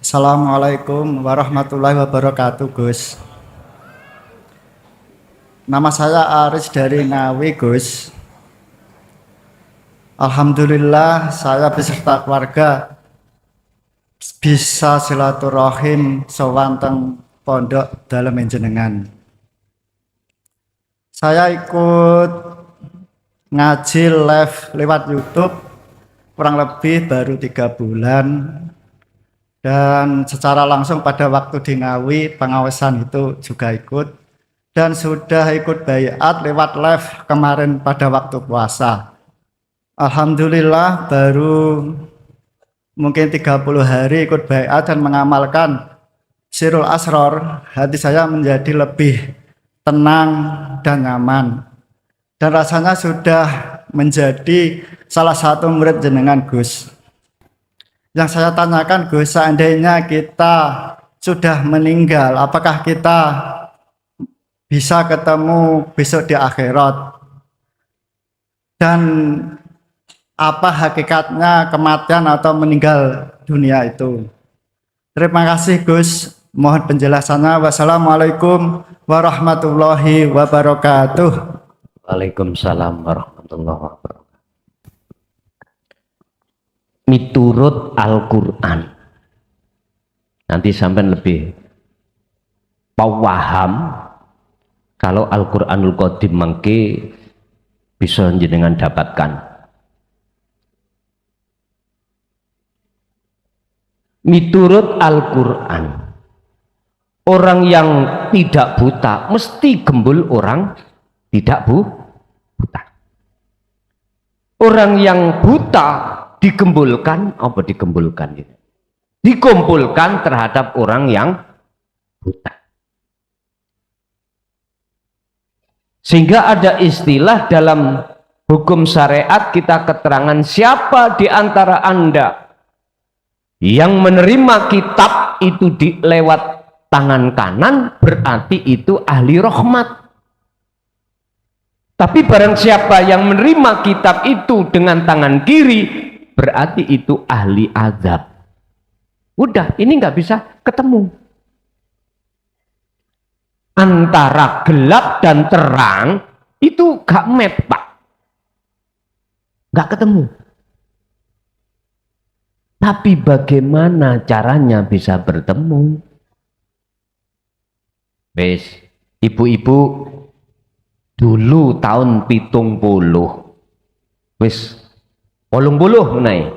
Assalamualaikum warahmatullahi wabarakatuh, Gus. Nama saya Aris dari Ngawi, Gus. Alhamdulillah saya beserta keluarga bisa silaturahim sewanteng pondok dalam jenengan. Saya ikut ngaji live lewat YouTube kurang lebih baru 3 bulan. Dan secara langsung pada waktu di Ngawi pengawasan itu juga ikut dan sudah ikut baiat lewat live kemarin pada waktu puasa. Alhamdulillah baru mungkin 30 hari ikut baiat dan mengamalkan Sirul Asror, hati saya menjadi lebih tenang dan nyaman. Dan rasanya sudah menjadi salah satu murid jenengan, Gus. Yang saya tanyakan, Gus, seandainya kita sudah meninggal, apakah kita bisa ketemu besok di akhirat? Dan apa hakikatnya kematian atau meninggal dunia itu? Terima kasih, Gus. Mohon penjelasannya. Wassalamualaikum warahmatullahi wabarakatuh. Waalaikumsalam warahmatullahi wabarakatuh. Miturut Al-Quran, nanti sampai lebih paham kalau Al-Quranul Qadim mangke bisa jenengan dapatkan. Miturut Al-Quran, orang yang tidak buta mesti gembul orang tidak buta. Orang yang buta dikumpulkan terhadap orang yang buta, sehingga ada istilah dalam hukum syariat kita keterangan siapa di antara Anda yang menerima kitab itu di lewat tangan kanan berarti itu ahli rahmat. Tapi barang siapa yang menerima kitab itu dengan tangan kiri berarti itu ahli azab. Udah, ini nggak bisa ketemu. Antara gelap dan terang itu gak map, Pak. Gak ketemu. Tapi bagaimana caranya bisa bertemu? Wes, ibu-ibu dulu tahun 70. Wes 80 naik.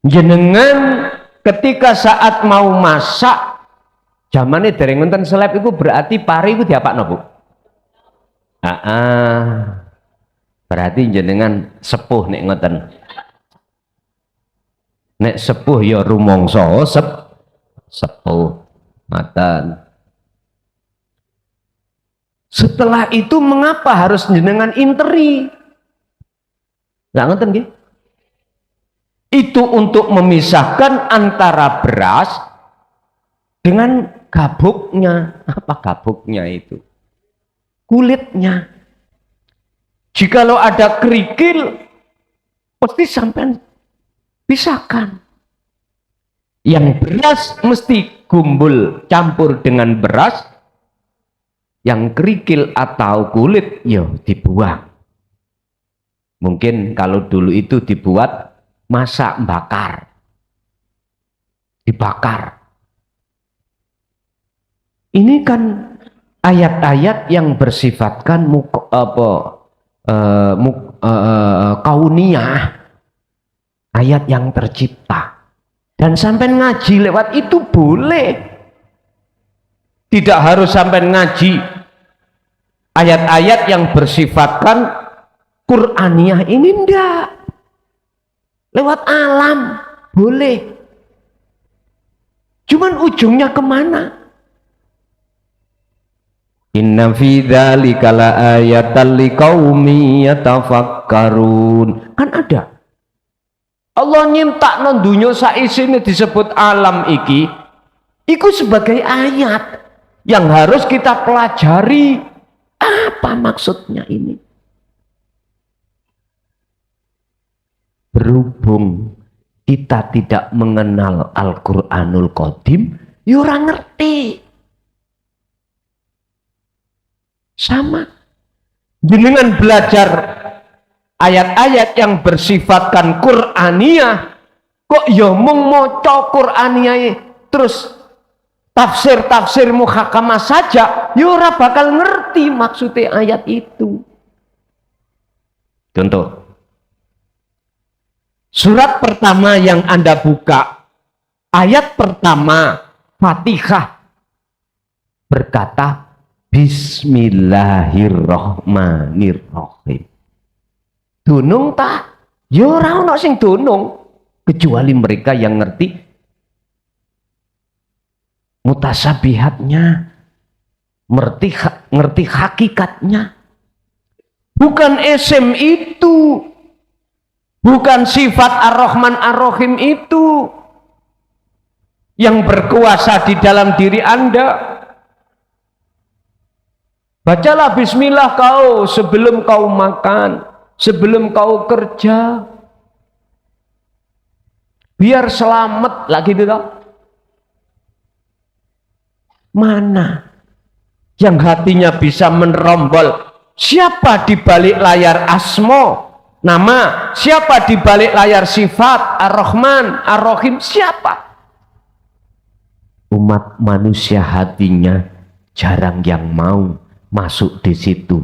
Jenengan ketika saat mau masak zamannya dereng wonten seleb itu berarti pari itu diapakno, Bu? Berarti jenengan sepuh nek ngoten. Nek sepuh ya rumangsa sepuh. Ngoten. Setelah itu mengapa harus jenengan interi? Nggak ngerti nggih? Itu untuk memisahkan antara beras dengan gabuknya. Apa gabuknya itu? Kulitnya. Jikalau ada kerikil, pasti sampai pisahkan. Yang beras mesti gumbul campur dengan beras, yang kerikil atau kulit, ya dibuang. Mungkin kalau dulu itu dibuat masak bakar, dibakar. Ini kan ayat-ayat yang bersifatkan kauniyah, ayat yang tercipta. Dan sampai ngaji lewat itu boleh. Tidak harus sampai ngaji ayat-ayat yang bersifatkan Qur'aniyah ini enggak. Lewat alam boleh. Cuman ujungnya kemana? Inna fi dzalika laayatan liqaumi yatafakkarun. Kan ada. Allah nyiptakno donya saisine disebut alam iki. Iku sebagai ayat yang harus kita pelajari. Apa maksudnya ini? Berhubung kita tidak mengenal Al-Qur'anul Qadim, ya ora ngerti. Sama. Jenengan belajar ayat-ayat yang bersifatkan Qur'aniyah, kok ya mung maca Qur'aniyah terus tafsir muhakamah saja, ya ora bakal ngerti maksudnya ayat itu. Contoh, surat pertama yang Anda buka, ayat pertama Fatihah berkata Bismillahirrahmanirrahim. Dunung ta? Ya ora ono sing dunung kecuali mereka yang ngerti mutasabihatnya, ngerti hakikatnya. Bukan isim itu, bukan sifat Ar-Rahman Ar-Rahim itu yang berkuasa di dalam diri Anda. Bacalah bismillah kau sebelum kau makan, sebelum kau kerja, biar selamat lagi gitu toh. Mana yang hatinya bisa menerombol siapa di balik layar asmo nama, siapa di balik layar sifat Ar-Rahman Ar-Rahim, siapa? Umat manusia hatinya jarang yang mau masuk di situ.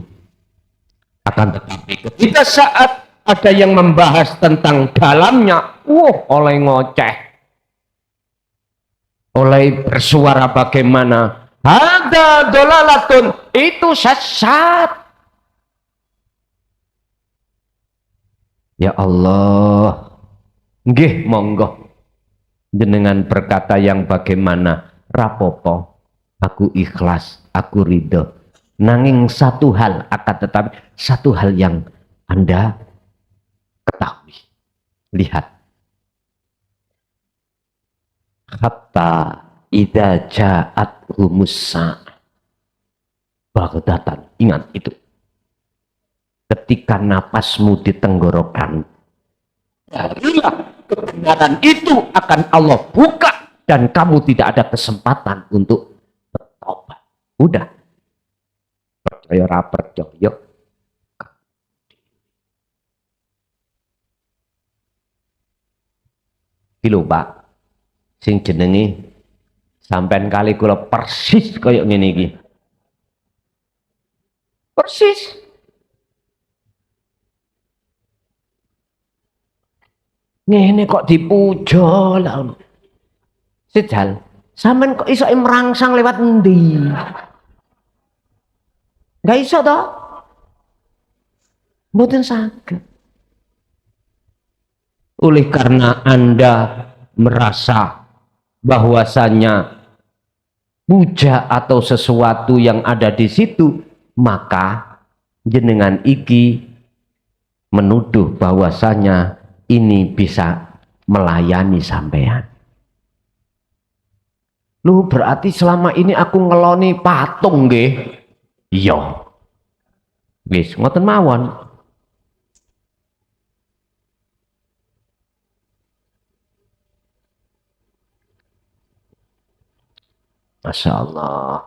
Akan tetapi ketika saat ada yang membahas tentang dalamnya, oleh ngoceh, oleh bersuara bagaimana ada dolalatun, itu sesat. Ya Allah, nggih monggo jenengan berkata yang bagaimana, rapopo, aku ikhlas, aku ridho. Nanging satu hal, akan tetapi satu hal yang Anda ketahui, lihat, hatta idza ja'at humusa baghdatan, ingat itu, ketika napasmu di tenggorokan, darilah kebenaran itu akan Allah buka dan kamu tidak ada kesempatan untuk bertobat. Udah, percaya ra percaya, iki lho Pak, sing jenenge sampean kali kula persis kaya ngene iki. Persis. Ngene kok dipuja lah. Sejal, sampean kok iso merangsang lewat endi? Gak iso toh? Mboten saged. Oleh karena Anda merasa bahwasanya puja atau sesuatu yang ada di situ, maka jenengan iki menuduh bahwasanya ini bisa melayani sampean. Lu berarti selama ini aku ngeloni patung nggih? Iya. Wis ngoten mawon. Masya Allah.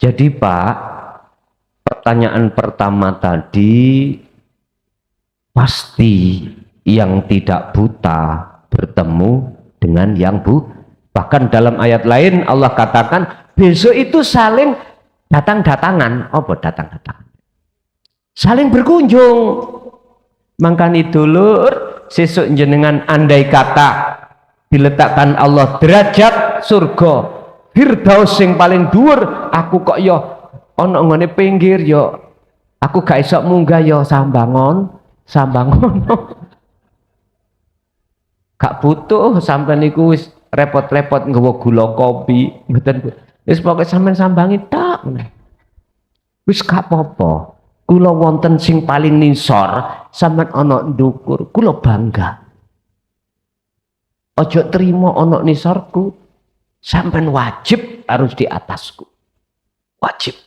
Jadi Pak, pertanyaan pertama tadi, pasti yang tidak buta bertemu dengan yang buta. Bahkan dalam ayat lain Allah katakan besok itu saling datang-datangan. Apa datang-datangan? Saling berkunjung. Mangkani dulur, sesuk jenengan andai kata diletakkan Allah derajat surga Firdaus sing paling dhuwur, aku kok ya ana ngene pinggir ya aku gak iso munggah ya sambangon. Gak butuh sampean niku wis repot-repot nggawa gula kopi, mboten. Wis pokoke sampean sambangi tok. Wis gak apa-apa. Kula wonten sing paling nisor, sampean ana ndukur, kula bangga. Ojo trimo ana nisorku, sampean wajib harus di atasku. Wajib.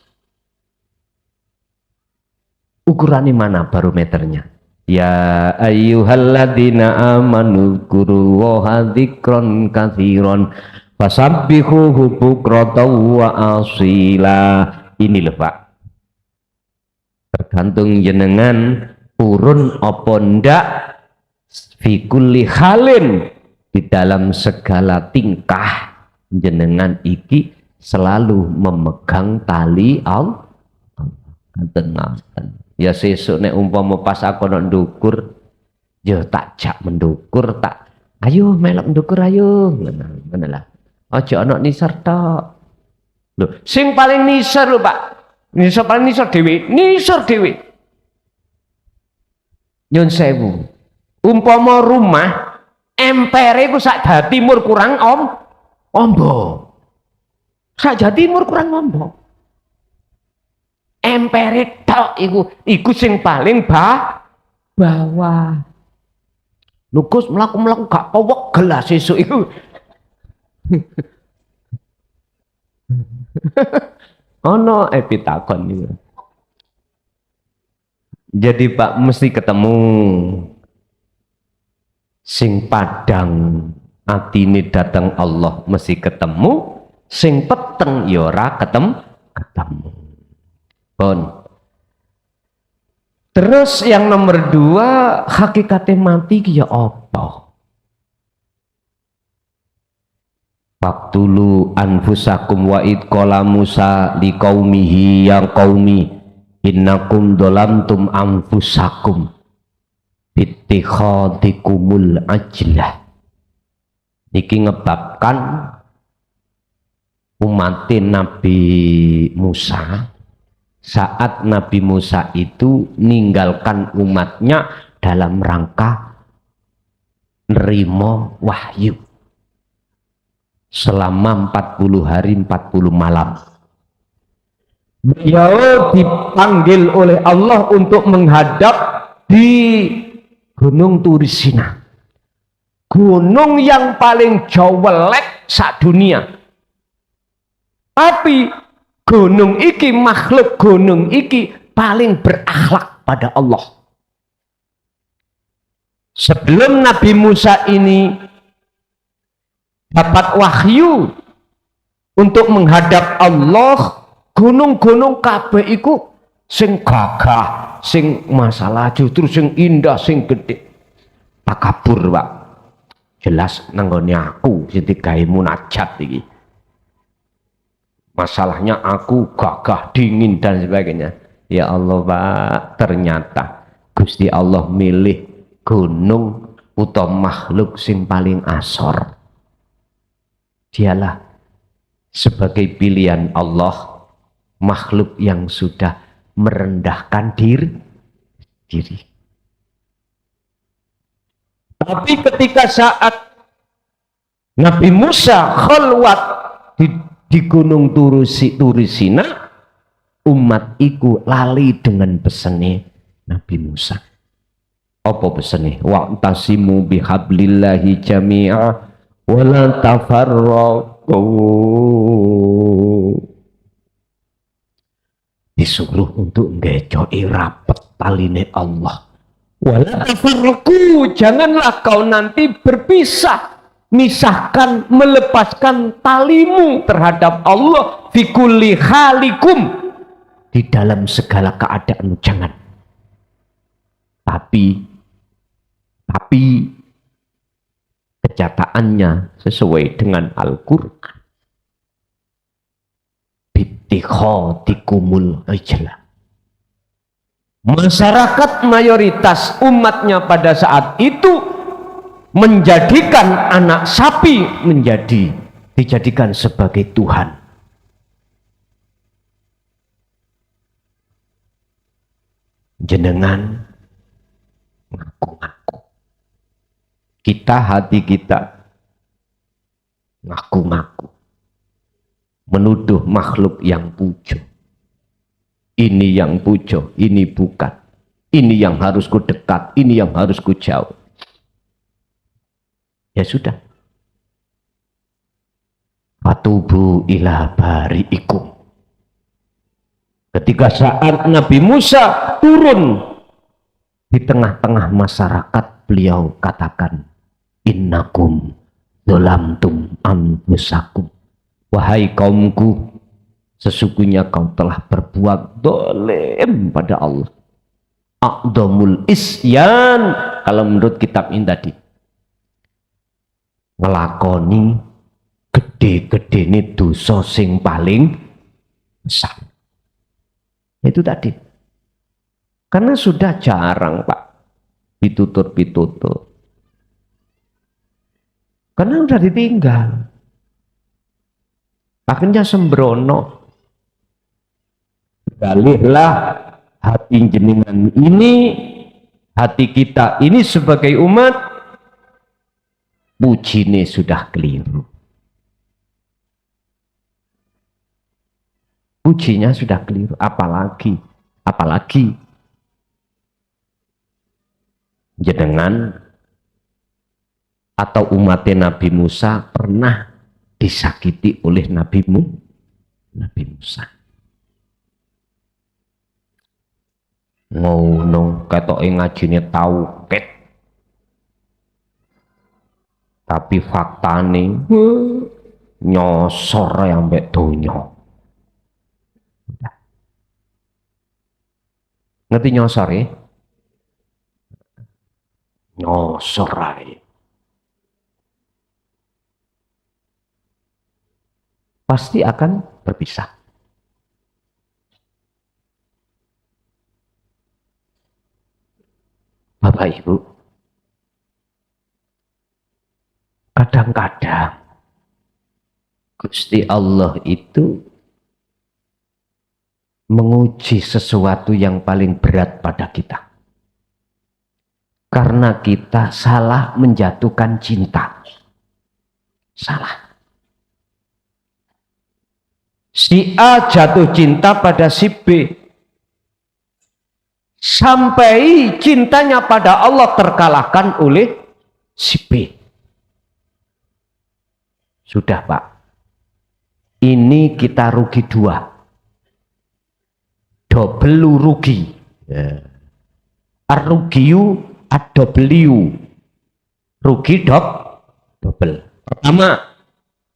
Ukurannya mana barometernya? Ya ayyuhalladzina amanu dzkurullaha dzikran katsiran fasabbihuhu bukratan wa asila. Ini loh Pak, tergantung jenengan purun apa ndak fi kulli halin, di dalam segala tingkah jenengan iki selalu memegang tali Allah. Ya sesuk nek umpama pas aku nak ndukur, ya tak jak mendukur, tak ayo melok ndukur ayo, ngono lah. Aja ana nisar tok. Lho, sing paling nisar lho Pak. Nisar paling nisar dhewe, nisar dhewe. Nyun sewu. Umpama rumah empere ku sak Jawa Timur kurang ombo. Sak Jawa Timur kurang ombo. Empere tok iku sing paling bawah. Lukus mlaku-mlaku gak kewegel lah sesuk iku. Ono epitakon itu. Jadi Pak mesti ketemu sing padang atine datang Allah, mesti ketemu sing peteng ya ora ketemu. Bon. Terus yang nomor 2, hakikate mati ki ya apa? Faktulu anfusakum wa id qala Musa liqaumihi ya qaumi innakum dolamtum anfusakum bittikhadikumul ajlah. Niki ngebabkan umat Nabi Musa saat Nabi Musa itu meninggalkan umatnya dalam rangka nerimo wahyu selama 40 hari 40 malam. Beliau dipanggil oleh Allah untuk menghadap di Gunung Turisina, gunung yang paling jawelek sak dunia. Tapi gunung iki, makhluk gunung iki paling berakhlak pada Allah. Sebelum Nabi Musa ini dapat wahyu untuk menghadap Allah, gunung-gunung kabeh iku sing gagah, sing masalah justru sing indah, sing gede. Takabur Pak. Jelas nanggone aku sing digawe munajat iki. Masalahnya aku gagah, dingin dan sebagainya. Ya Allah Pak, ternyata Gusti Allah milih gunung utawa makhluk sing paling asor. Dialah sebagai pilihan Allah, makhluk yang sudah merendahkan diri. Tapi ketika saat Nabi Musa khalwat di Gunung Turisina, umat iku lali dengan pesene Nabi Musa. Apa pesene? Wa'tasimu bihablillahi jami'a wa la tafarraqu. Disuruh untuk ngejoi rapet taline Allah. Wa la tafarraqu, janganlah kau nanti berpisah. Misahkan, melepaskan talimu terhadap Allah fi kulli halikum, di dalam segala keadaan. Jangan. Tapi kenyataannya sesuai dengan Al-Qur'an. Bittikhadikumul ajlah. Masyarakat mayoritas umatnya pada saat itu menjadikan anak sapi dijadikan sebagai Tuhan. Jenengan ngaku-ngaku. Hati kita ngaku-ngaku. Menuduh makhluk yang pujo. Ini yang pujo, ini bukan. Ini yang harus ku dekat, ini yang harus ku jauh. Ya sudah. Fatubu ila bari'ikum. Ketika saat Nabi Musa turun Di tengah-tengah masyarakat beliau katakan, innakum dzalamtum anfusakum. Wahai kaumku, sesungguhnya kau telah berbuat dolim pada Allah. A'dhamul isyan, kalau menurut kitab ini tadi, ngelakoni gede-gede ini dosa sing paling besar. Itu tadi. Karena sudah jarang Pak pitutur-pitutur. Karena udah ditinggal. Akhirnya sembrono. Galihlah hati jenengan ini, hati kita ini sebagai umat, pujine sudah keliru. Pujinya sudah keliru, apalagi jenengan atau umatnya Nabi Musa pernah disakiti oleh Nabi Musa. Ngono ketoke ngajine tauhid. Tapi faktane nyosor yang mbek donya. Ngerti nyosor ya? Nyosor ae. Pasti akan berpisah. Bapak Ibu, kadang-kadang Gusti Allah itu menguji sesuatu yang paling berat pada kita. Karena kita salah menjatuhkan cinta. Salah. Si A jatuh cinta pada si B. Sampai cintanya pada Allah terkalahkan oleh si B. Sudah Pak. Ini kita rugi dua. Double rugi. Ar-rugiyu ad-dobliu. Rugi double. Pertama,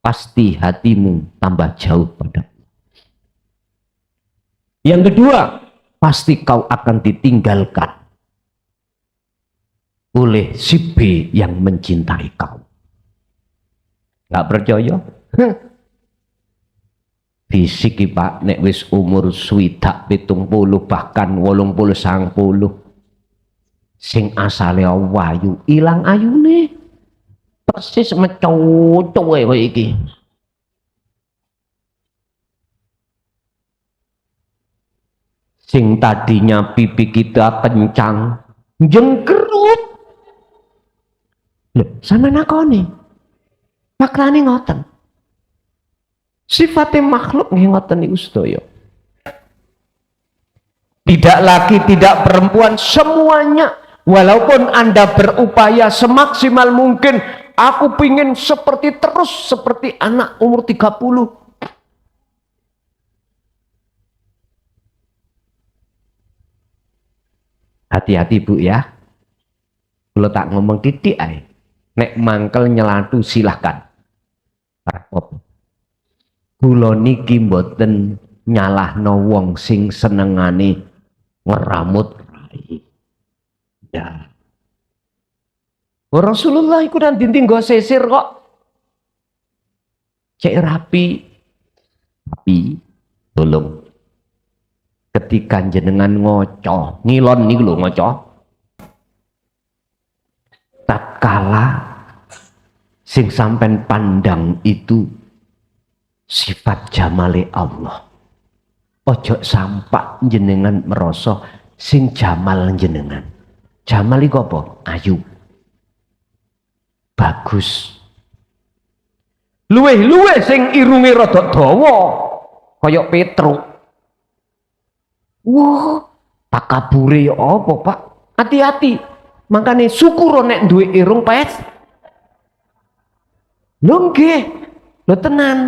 pasti hatimu tambah jauh pada Allah. Yang kedua, pasti kau akan ditinggalkan oleh si B yang mencintai kau. Nggak percaya? Fisik Pak, nek wis umur swidak 70 bahkan 80 90 sing asale wayu ilang ayune persis mecocoke koyo iki. Sing tadinya pipi kita kencang jengkerut. Lho, sampeyan nakoni. Faktane ngoten. Sifatnya makhluk nggih ngoten niku sedaya. Tidak laki, tidak perempuan, semuanya. Walaupun Anda berupaya semaksimal mungkin, aku pingin seperti anak umur 30. Hati-hati Bu ya. Kalau tak ngomong titik ae. Nek mangkel nyelatu silahkan. Kula niki mboten nyalahno wong sing senengane ngeramut rai. Ya. Rasulullah iku nang dinding nggo sisir kok. Cek rapi. Tapi tolong ketika jenengan ngoco, ngilon niku lho ngoco. Tatkala sing sampean pandang itu sifat jamale Allah. Ojo sampak jenengan merasa sing jamal jenengan. Jamal iku apa? Ayu. Bagus. Luweh-luweh sing irunge rada dawa kaya Petruk. Wah, takabure ya apa, Pak? Hati-hati. Makane syukur nek duwe irung pes. Lho nggih. Lho tenan.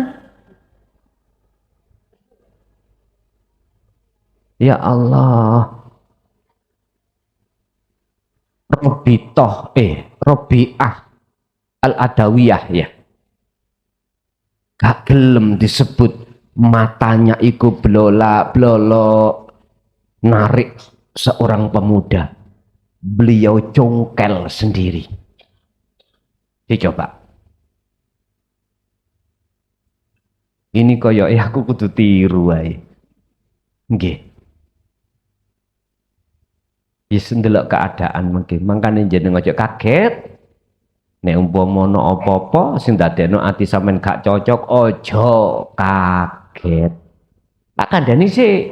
Ya Allah. Robi'ah Al-Adawiyah ya. Gak gelem disebut matanya iku blolak-blolok narik seorang pemuda. Beliau congkel sendiri. Dicoba. Ini koyo aku kudu tiru ae. Nggih. Wis ndelok keadaan mungkin. Mangkane jeneng aja kaget. Nek umpama ana apa-apa sing dadekno ati sampean gak cocok, aja kaget. Tak kandhani sih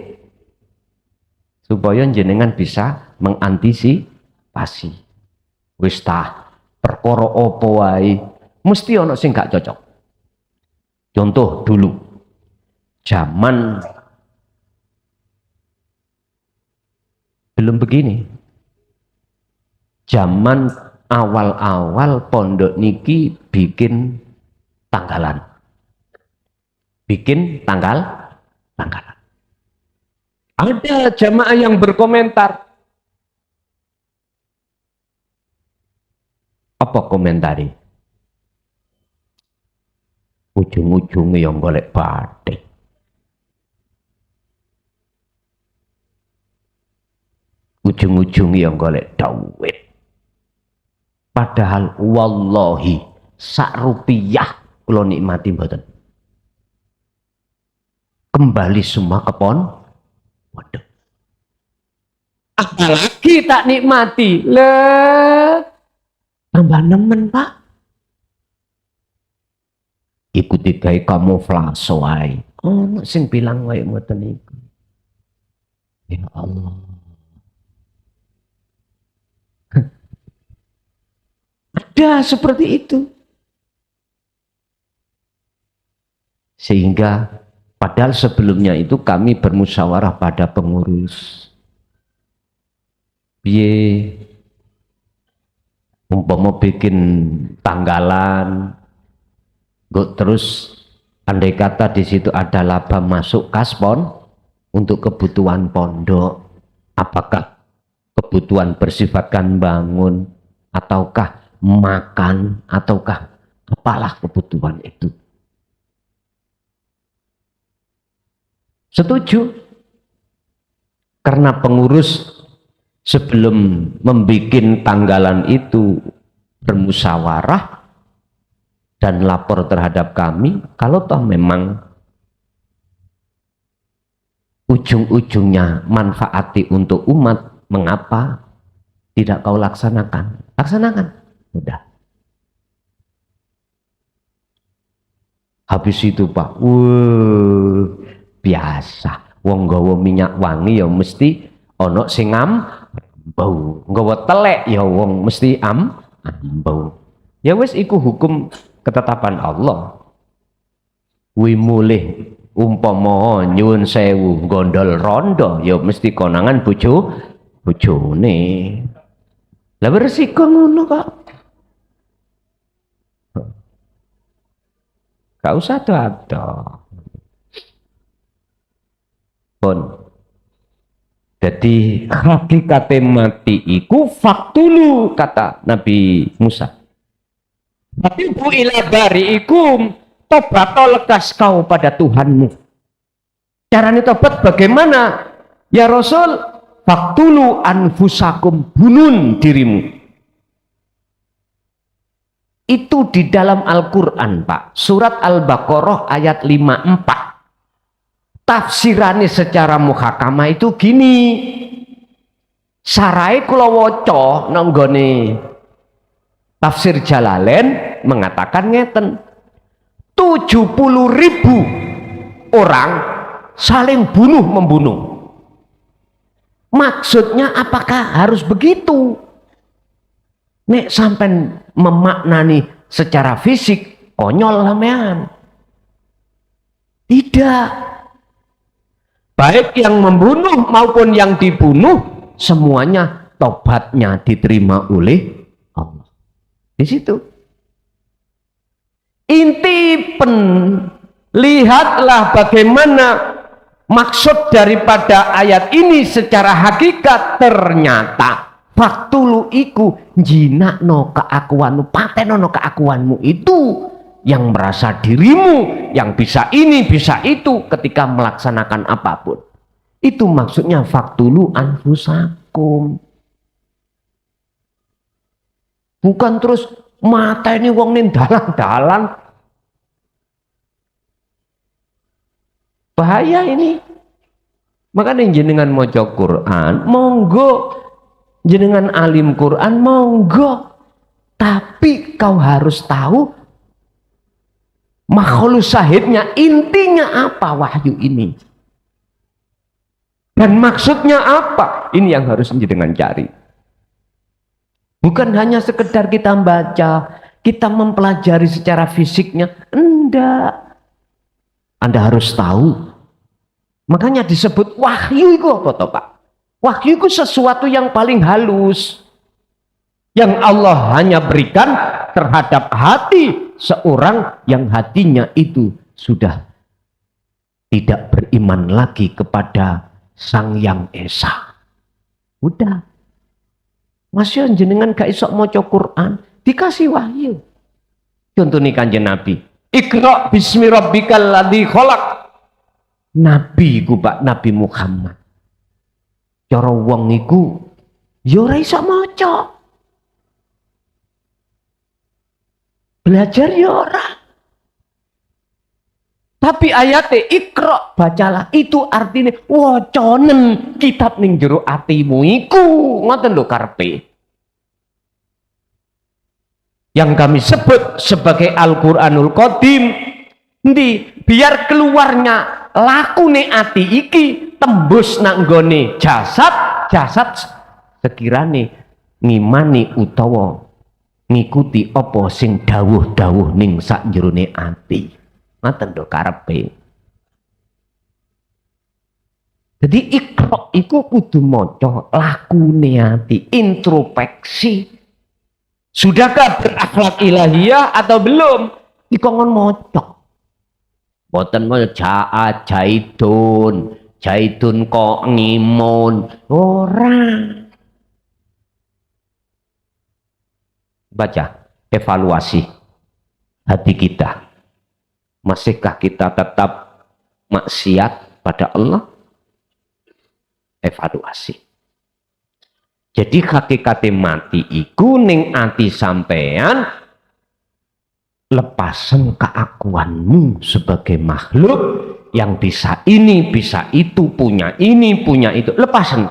supaya jenengan bisa mengantisipasi. Wis ta, perkara apa wae mesti ana sing gak cocok. Contoh dulu zaman belum begini. Zaman awal-awal pondok niki bikin tanggalan. Bikin tanggalan. Ada jamaah yang berkomentar. Apa komentari? Ujung-ujungnya yang golek batik. Ujung-ujungnya yang golek duit. Padahal wallahi sak rupiah kula nikmati mboten. Kembali semua ke pondok. Apalagi tak nikmati. Tambah nemen, Pak. Ikuti gawe kamuflase wae. Ono sing bilang wae mboten iku. Ya Allah. Ada seperti itu. Sehingga padahal sebelumnya itu kami bermusyawarah pada pengurus. Piye umpama bikin tanggalan, terus andai kata di situ ada laba masuk kaspon untuk kebutuhan pondok, apakah kebutuhan bersifatkan bangun ataukah makan ataukah apalah kebutuhan itu. Setuju? Karena pengurus sebelum membuat tanggalan itu bermusyawarah dan lapor terhadap kami, kalau toh memang ujung-ujungnya manfaati untuk umat, mengapa tidak kau laksanakan? Laksanakan. Udah. Habis itu Pak, biasa. Wong nggawa minyak wangi ya mesti ono sing bau. Nggawa telek ya wong mesti bau. Ya wis iku hukum ketetapan Allah. Wi mulih umpama nyuwun sewu gondol rondo ya mesti konangan bojone. Lah beresiko ngono kok. Gak usah ada. Pun. Jadi hakikate mati iku faktulu kata Nabi Musa. Tapi bu ila bari'ikum, tobat lekas kau pada Tuhanmu. Caranya tobat bagaimana? Ya Rasul, faktulu anfusakum, bunuh dirimu. Itu di dalam Al-Quran Pak, surat Al-Baqarah ayat 54. Tafsirannya secara muhakamah itu gini. Sarai kula waca nanggone Tafsir Jalalain mengatakan ngeten, 70.000 orang saling bunuh-membunuh. Maksudnya apakah harus begitu? Nek sampai memaknani secara fisik, konyol sampean. Tidak. Baik yang membunuh maupun yang dibunuh, semuanya tobatnya diterima oleh Allah. Di situ inti lihatlah bagaimana maksud daripada ayat ini secara hakikat. Ternyata Faktulu iku jinakno keakuanmu, patenono keakuanmu itu yang merasa dirimu, yang bisa ini, bisa itu ketika melaksanakan apapun. Itu maksudnya faktulu anfusakum. Bukan terus mata ini wong ning dalan-dalan. Bahaya ini. Makanya jenengan maca Quran, monggo. Jenengan alim Quran, monggo. Tapi kau harus tahu makhluk syahidnya, intinya apa wahyu ini. Dan maksudnya apa? Ini yang harus jenengan cari. Bukan hanya sekedar kita baca, kita mempelajari secara fisiknya. Enggak. Anda harus tahu. Makanya disebut wahyu itu apa toh Pak? Wahyu itu sesuatu yang paling halus. Yang Allah hanya berikan terhadap hati seorang yang hatinya itu sudah tidak beriman lagi kepada Sang Yang Esa. Udah. Masih jenengan gak isok maca Quran, dikasih wahyu. Contoh nih Kanjeng Nabi. Iqra bismi rabbikal ladzi khalaq. Nabi ku Pak, Nabi Muhammad. Cara wong iku ya ora iso maca. Belajar ya ora. Tapi ayate Iqra, bacalah, itu artinya wacanen kitab ning jero atimu iku. Ngoten lho karepe. Yang kami sebut sebagai Al-Qur'anul Qadim. Biar keluarnya lakune ati iki tembus nang nggone jasad sekirane ngimani utawa ngikuti apa sing dawuh-dawuh ning sakjerone ati. Ngoten lho karepe. Jadi Iqra iku kudu maca lakune ati, introspeksi. Sudahkah berakhlak ilahiyah atau belum? Dikongkon maca. Boten mau jaat, jaitun kok ngimun. Orang. Baca, evaluasi hati kita. Masihkah kita tetap maksiat pada Allah? Evaluasi. Jadi hakikate mati iku ning ati sampean lepasan keakuanmu sebagai makhluk yang bisa ini, bisa itu, punya ini, punya itu. Lepasan.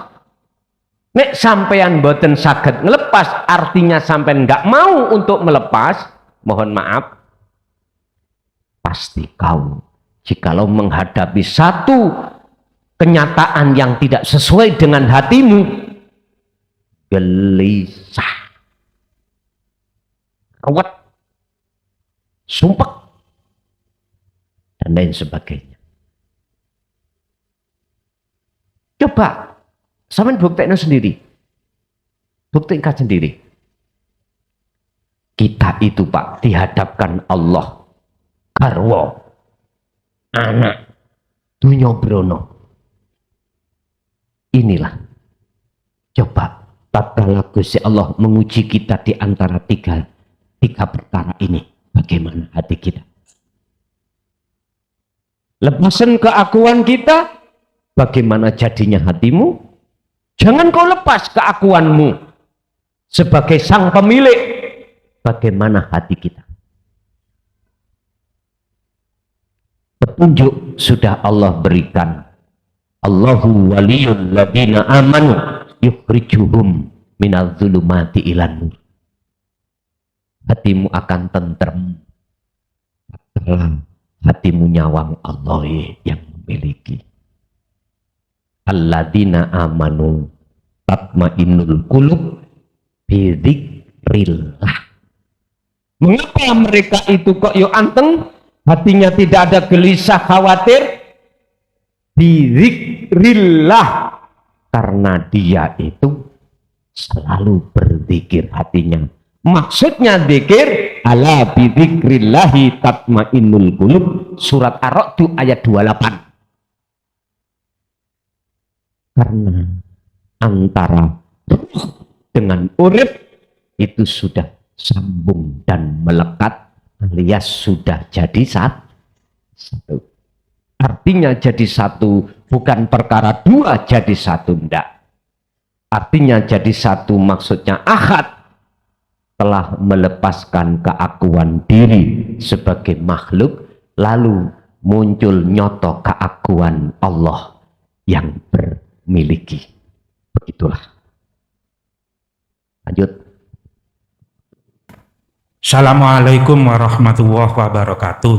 Nek sampean boten saged ngelepas, artinya sampean nggak mau untuk melepas, mohon maaf, pasti kau jikalau menghadapi satu kenyataan yang tidak sesuai dengan hatimu, gelisah, ruwet, sumpek, dan lain sebagainya. Coba sampean buktikan sendiri, buktikan sendiri. Kita itu Pak dihadapkan Allah, garwa, anak, dunya brono. Inilah, coba tatkala Gusti Allah menguji kita di antara tiga perkara ini, bagaimana hati kita? Lepasan keakuan kita, bagaimana jadinya hatimu? Jangan kau lepas keakuanmu sebagai sang pemilik, bagaimana hati kita? Petunjuk sudah Allah berikan. Allahu waliyul ladina amanu yukhrijuhum minadh-dhulumati ilan nur. Hatimu akan tentrem dalam hatimu nyawang Allah yang memiliki. Alladzina amanu tatmainnul qulub bi dzikrillah. Mengapa mereka itu kok yo anteng, hatinya tidak ada gelisah khawatir? Bi dzikrillah, karena dia itu selalu berzikir hatinya. Maksudnya zikir, ala bi dzikrillahi tatmainnul qulub, surat Ar-Ra'd ayat 28. Karena antara dengan urip itu sudah sambung dan melekat alias sudah jadi satu. Artinya jadi satu bukan perkara dua jadi satu, enggak. Artinya jadi satu maksudnya ahad telah melepaskan keakuan diri sebagai makhluk, lalu muncul nyoto keakuan Allah yang bermiliki. Begitulah. Lanjut. Assalamualaikum warahmatullahi wabarakatuh.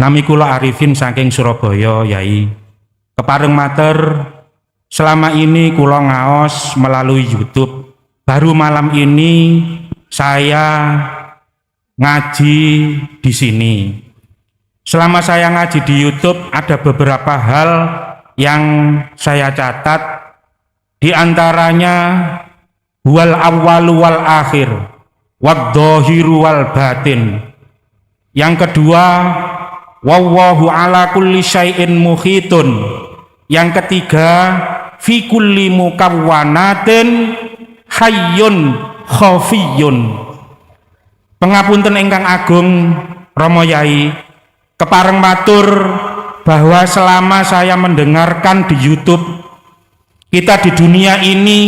Nami kula Arifin saking Surabaya, Yai. Kepareng mater, selama ini kula ngaos melalui YouTube. Baru malam ini saya ngaji di sini. Selama saya ngaji di YouTube ada beberapa hal yang saya catat. Di antaranya wal awwalu wal akhir wad dhahiru wal batin. Yang kedua, wallahu ala kulli syai'in muhitun. Yang ketiga, fi kulli mukawwanatin hayyun khafiyun. Pengapunten ingkang agung Rama Yai, kepareng matur bahwa selama saya mendengarkan di YouTube, kita di dunia ini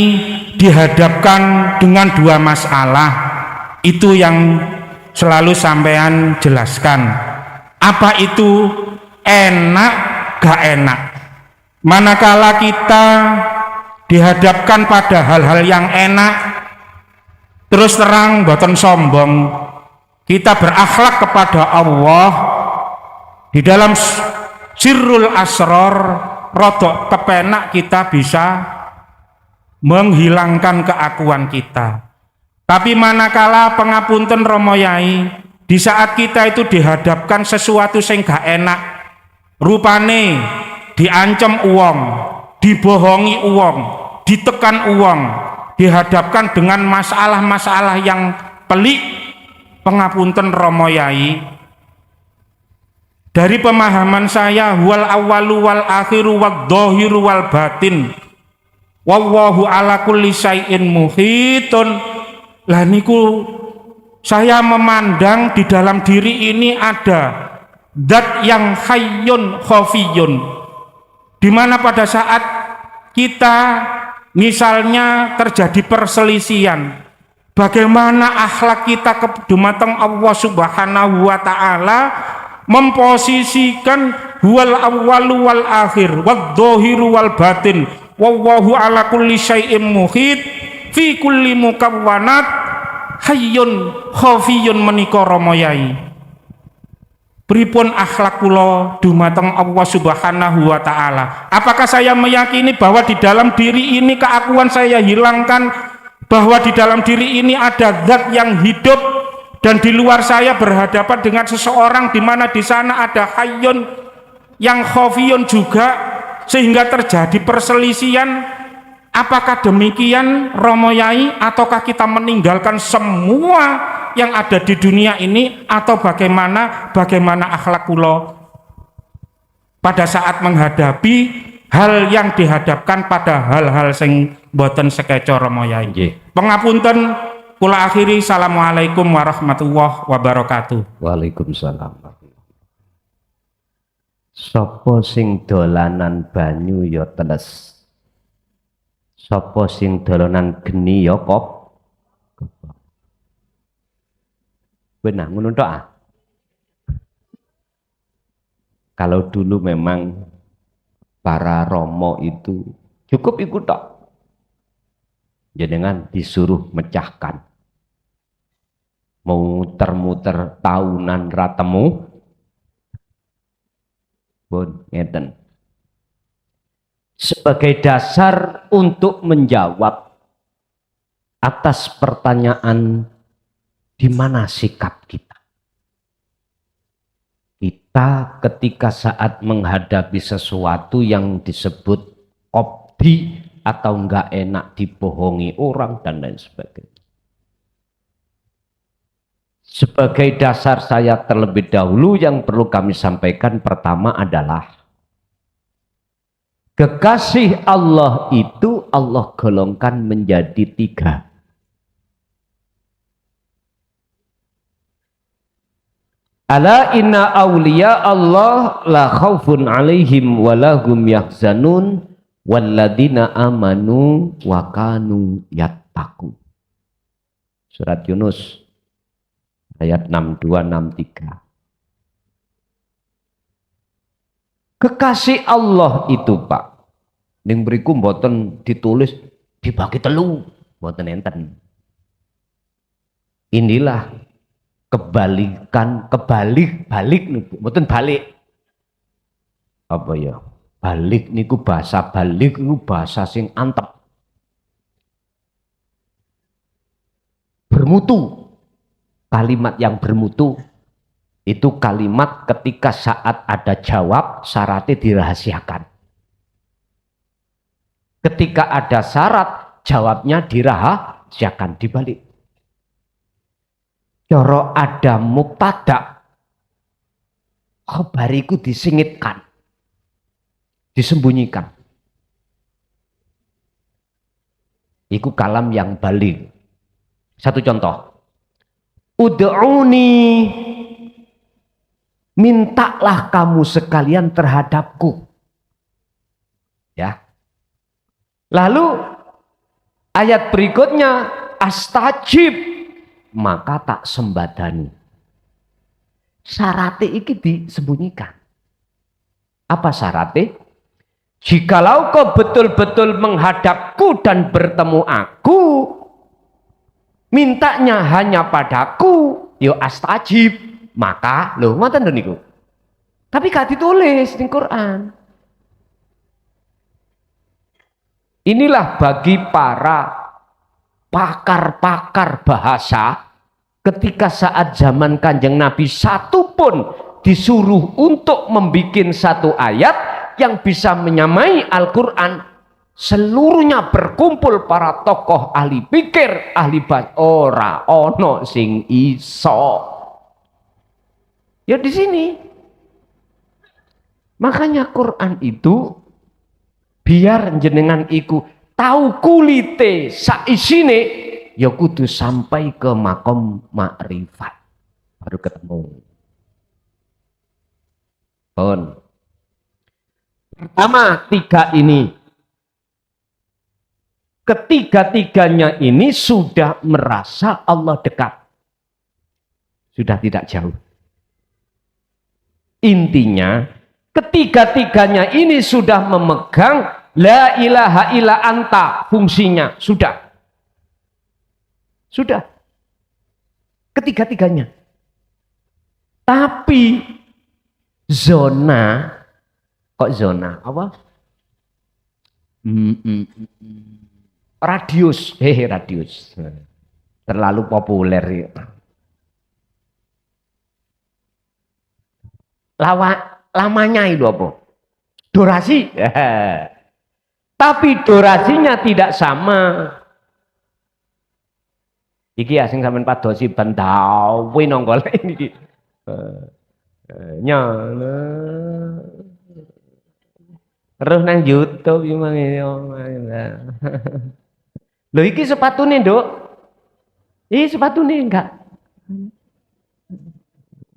dihadapkan dengan dua masalah. Itu yang selalu sampean jelaskan. Apa itu? Enak gak enak. Manakala kita dihadapkan pada hal-hal yang enak, terus terang boten sombong, kita berakhlak kepada Allah di dalam sirrul asror, rodok kepenak kita bisa menghilangkan keakuan kita. Tapi manakala pengapunten Rama Yai, di saat kita itu dihadapkan sesuatu sing gak enak, rupane diancam uang, dibohongi uang, ditekan uang, dihadapkan dengan masalah-masalah yang pelik, pengapunten Rama Yai, dari pemahaman saya, wal awwalu wal akhiru wad dhahiru wal batin wallahu ala kulli syai'in muhitun. Lah niku saya memandang di dalam diri ini ada zat yang hayyun khafiyun, di mana pada saat kita misalnya terjadi perselisihan, bagaimana akhlak kita dumateng Allah Subhanahu wa taala memposisikan huwal awwalu wal akhir wad dhahiru wal batin wallahu ala kulli syai'in muhit fi kulli mukawwanat hayyun khafiyun menika Rama Yai. Pripun akhlak kula dumateng Allah Subhanahu wa taala? Apakah saya meyakini bahwa di dalam diri ini keakuan saya hilangkan, bahwa di dalam diri ini ada zat yang hidup, dan di luar saya berhadapan dengan seseorang di mana di sana ada hayyun yang khafiyun juga, sehingga terjadi perselisihan? Apakah demikian Rama Yai, ataukah kita meninggalkan semua yang ada di dunia ini, atau bagaimana akhlak kula pada saat menghadapi hal yang dihadapkan pada hal-hal sing boten sekeco Rama Yai? Pengapunten, kula akhiri. Assalamualaikum warahmatullahi wabarakatuh. Waalaikumsalam. Sapa sing dolanan banyu ya teles, sapa sing dolanan geni ya kop. Benar ngono tok ah. Kalau dulu memang para romo itu cukup ikut tok, jenengan disuruh mecahkan, muter-muter tahunan ratemu pun ngeten. Sebagai dasar untuk menjawab atas pertanyaan di mana sikap kita. Kita ketika saat menghadapi sesuatu yang disebut kopdi atau enggak enak, dibohongi orang dan lain sebagainya. Sebagai dasar saya terlebih dahulu yang perlu kami sampaikan pertama adalah kekasih Allah itu Allah golongkan menjadi 3. Ala inna awliya Allah la khaufun alaihim walahum yahzanun walladina amanu wa kanu yattaqun. Surat Yunus ayat 62-63. Kekasih Allah itu Pak, ning mriku mboten ditulis dibagi 3, mboten enten. Inilah kebalik niku, mboten balik. Apa ya? Balik niku bahasa balik niku bahasa sing antep. Bermutu. Kalimat yang bermutu itu kalimat ketika saat ada jawab syaratnya dirahasiakan. Ketika ada syarat jawabnya dirahasiakan, dibalik. Coro ada mubtada, khabariku disingitkan, disembunyikan. Iku kalam yang balik. Satu contoh. Ud'uni, mintalah kamu sekalian terhadapku. Ya. Lalu ayat berikutnya astajib, maka tak sembadani. Syaratnya iki disembunyikan. Apa syaratnya? Jikalau kau betul-betul menghadapku dan bertemu aku, mintanya hanya padaku, yo astajib, maka loh ngoten niku. Tapi gak ditulis di Quran. Inilah bagi para pakar-pakar bahasa, ketika saat zaman Kanjeng Nabi satu pun disuruh untuk membuat satu ayat yang bisa menyamai Al-Quran, seluruhnya berkumpul para tokoh ahli pikir, ahli bahasa, ora ono sing iso. Ya di sini. Makanya Quran itu biar jenengan iku tahu kulite saisine, ya kudu sampai ke makom makrifat baru ketemu. Pun pertama 3 ini, ketiga-tiganya ini sudah merasa Allah dekat, sudah tidak jauh. Intinya ketiga-tiganya ini sudah memegang la ilaha illa anta, fungsinya sudah ketiga-tiganya. Tapi zona, kok zona apa? Radius, radius terlalu populer. Lamanya itu apa? Durasi. Tapi durasinya tidak sama. Iki ya sing sampean padosi bandawi nonggol iki. Nyala. Terus nang YouTube gimana? Lho iki sepatune, Nduk. Iki sepatune enggak.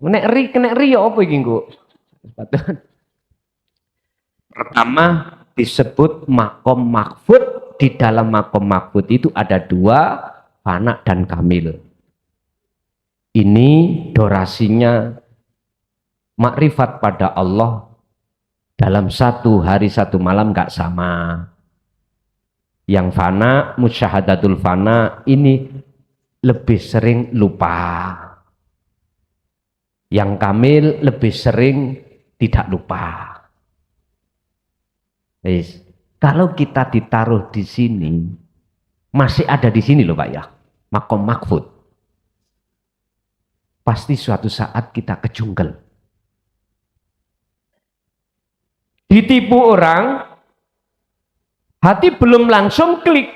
Nek ri ya apa iki, Nggo? Sepatu. Pertama disebut makom mahfud. Di dalam makom mahfud itu ada 2, fana dan kamil. Ini durasinya makrifat pada Allah dalam 1 hari 1 malam enggak sama. Yang fana, musyahadatul fana ini lebih sering lupa. Yang kamil lebih sering tidak lupa. Kalau kita ditaruh di sini, masih ada di sini loh Pak ya, makom mahfud. Pasti suatu saat kita kejungkel. Ditipu orang, hati belum langsung klik.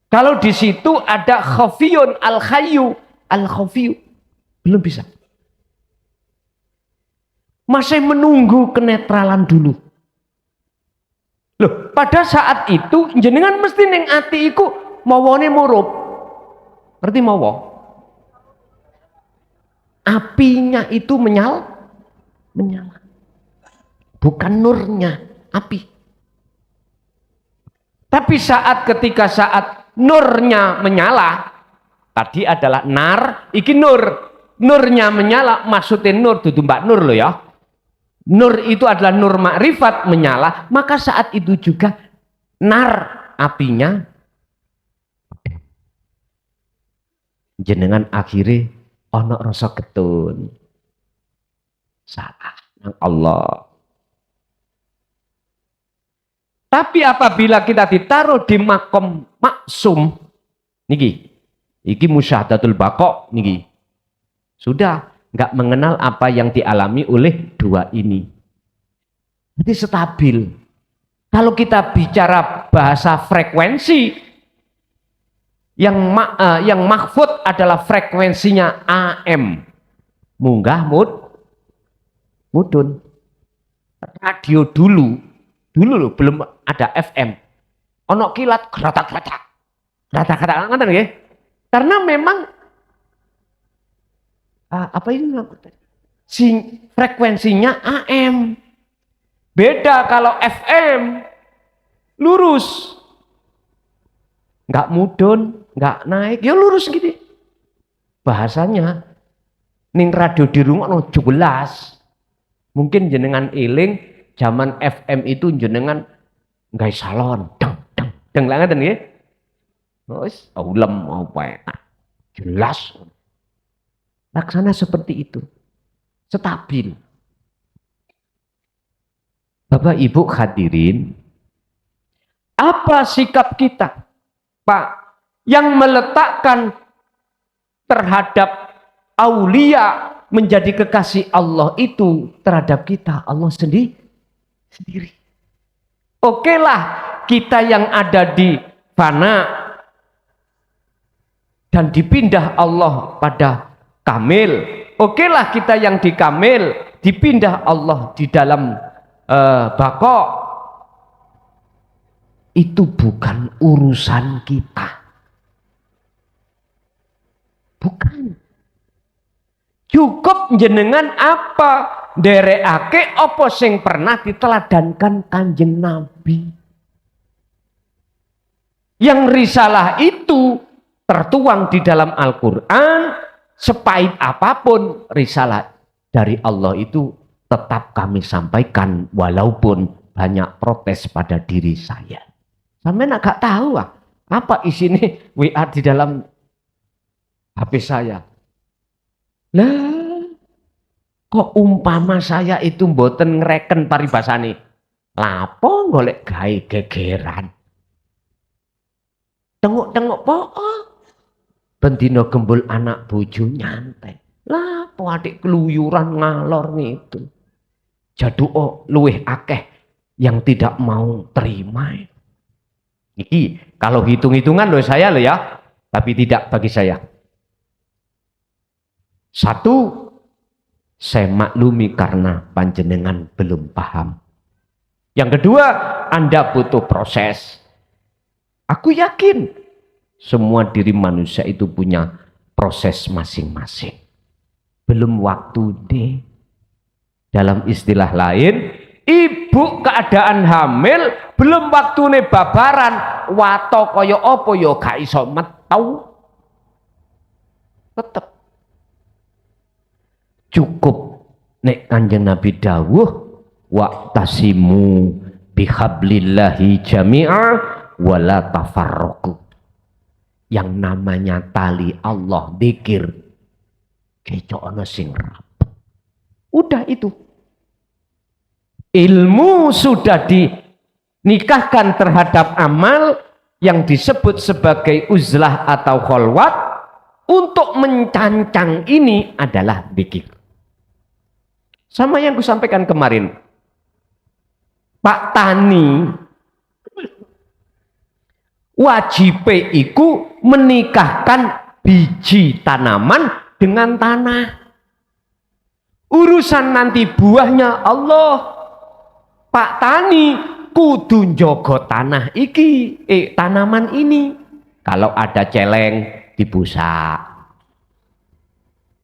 Kalau di situ ada khafiyun al-khayyu, al-khafiyyu, belum bisa. Masih menunggu kenetralan dulu. Loh, pada saat itu jenengan mesti ning ati iku mawone murup. Ngerti mawa? Apinya itu menyala. Bukan nurnya, api. Tapi ketika saat nurnya menyala, tadi adalah nar, iki nur. Nurnya menyala, maksudnya nur dudu Mbak Nur loh ya. Nur itu adalah nur makrifat menyala, maka saat itu juga nar apinya jenengan akhirnya ono rasa ketun. Salah nang Allah. Tapi apabila kita ditaruh di makom maksum iki musyahadatul baqa niki. Sudah nggak mengenal apa yang dialami oleh dua ini. Jadi stabil. Kalau kita bicara bahasa frekuensi, yang mahfud adalah frekuensinya AM. Munggah mudun. Radio dulu loh, belum ada FM. Ono kilat gratak-gratak. Ngoten nggih. Karena memang apa ini frekuensinya AM. Beda kalau FM lurus, nggak mudun, nggak naik, ya lurus gitu. Bahasanya ning radio di rumah no jelas. Mungkin jenengan eling zaman FM itu jenengan nggak salon, deng lah ngoten nggih. Wis ulem apa jelas. Laksana seperti itu, stabil. Bapak Ibu hadirin, apa sikap kita, Pak, yang meletakkan terhadap aulia menjadi kekasih Allah itu terhadap kita, Allah sendiri. Oke lah, kita yang ada di fana dan dipindah Allah pada kamil. Oke lah, kita yang di kamil dipindah Allah di dalam baqa. Itu bukan urusan kita. Bukan. Cukup jenengan apa nderekake apa sing pernah diteladankan Kanjeng Nabi. Yang risalah itu tertuang di dalam Al-Qur'an. Sepahit apapun risalah dari Allah itu tetap kami sampaikan walaupun banyak protes pada diri saya. Sampai gak tahu apa isinya WA di dalam HP saya. Lah, kok umpama saya itu mboten ngereken paribasane. Lapo golek gawe gegeran. Tengok-tengok pokok. Bendino gembul anak bojo nyantai. Lah, adik keluyuran ngalor itu. Jadu luweh akeh yang tidak mau terima. Iki kalau hitung-hitungan loh saya loh ya, tapi tidak bagi saya. Satu, saya maklumi karena panjenengan belum paham. Yang kedua, Anda butuh proses. Aku yakin semua diri manusia itu punya proses masing-masing. Belum waktu deh. Dalam istilah lain, ibu keadaan hamil belum waktune babaran, wato kaya apa ya gak iso metau. Tetep cukup nek Kanjeng Nabi dawuh waqtasimu bihablillahi jami'a wala tafarraqu. Yang namanya tali Allah dzikir kecokno sing rapuh. Udah itu. Ilmu sudah dinikahkan terhadap amal yang disebut sebagai uzlah atau kholwat. Untuk mencancang ini adalah dzikir. Sama yang kusampaikan kemarin. Pak Tani wajib iku menikahkan biji tanaman dengan tanah. Urusan nanti buahnya Allah. Pak Tani kudu njogo tanah iki, tanaman ini. Kalau ada celeng dibusak.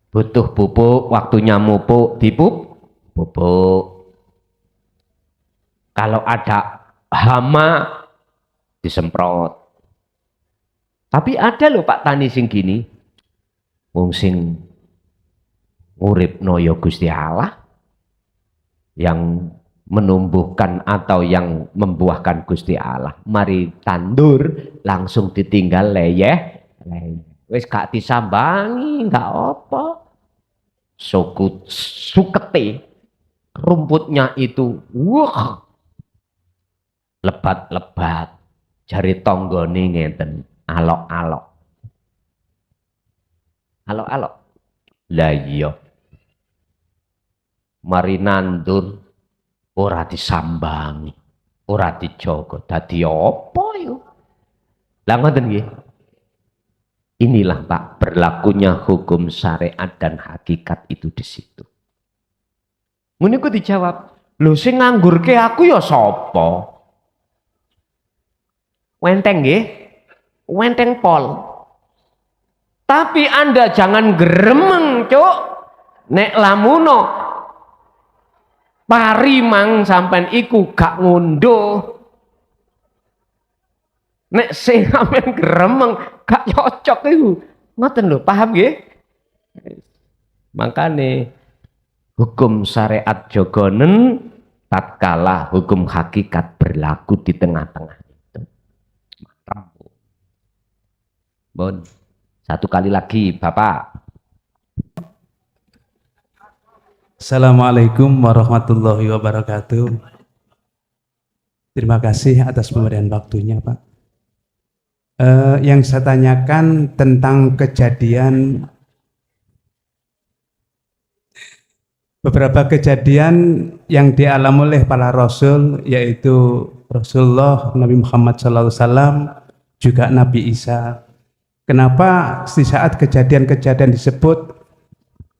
Butuh pupuk, waktunya mupuk, pupuk. Kalau ada hama disemprot. Tapi ada loh Pak Tani sing gini, wong sing uripno ya Gusti Allah, yang menumbuhkan atau yang membuahkan Gusti Allah, mari tandur langsung ditinggal leyeh, wis gak disambangi, gak apa, sukete rumputnya itu, wah, lebat-lebat, jari tonggone ngeten, alok-alok, lah iya, mari nandur ora disambangi, ora dijogo, dadi apa yo? Lah ngoten nggih. Inilah Pak berlakunya hukum syariat dan hakikat itu di situ. Ngono iku dijawab, lho sing nganggurke aku ya sapa? Wenteng nggih, wenteng pol. Tapi Anda jangan geremeng, Cuk. Nek lamuno parimang sampean iku gak ngunduh. Nek sing sampean gremeng gak cocok iku. Ngoten lho, paham nggih? Makane hukum syariat jogonen tatkala hukum hakikat berlaku di tengah-tengah itu. Bon, satu kali lagi Bapak. Assalamualaikum warahmatullahi wabarakatuh. Terima kasih atas pemberian waktunya, Pak. Yang saya tanyakan tentang kejadian, beberapa kejadian yang dialami oleh para Rasul, yaitu Rasulullah, Nabi Muhammad SAW, juga Nabi Isa. Kenapa di saat kejadian-kejadian disebut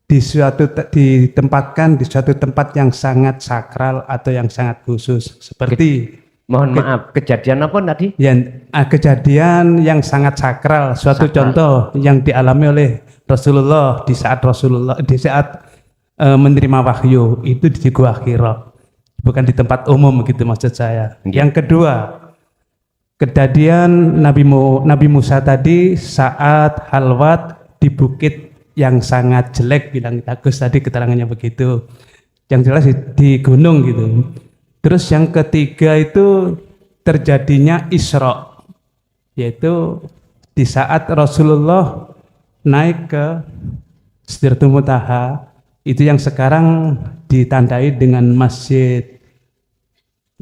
ditempatkan di suatu tempat yang sangat sakral atau yang sangat khusus, seperti mohon maaf, kejadian apa tadi? Kejadian yang sangat sakral, suatu contoh yang dialami oleh Rasulullah di saat menerima wahyu itu di Gua Hira, bukan di tempat umum gitu maksud saya. Yang kedua, kejadian Nabi Musa tadi saat halwat di bukit yang sangat jelek, bilang bagus tadi keterangannya begitu, yang jelas di gunung gitu. Terus yang ketiga itu terjadinya Isra, yaitu di saat Rasulullah naik ke Sidratul Muntaha, itu yang sekarang ditandai dengan Masjid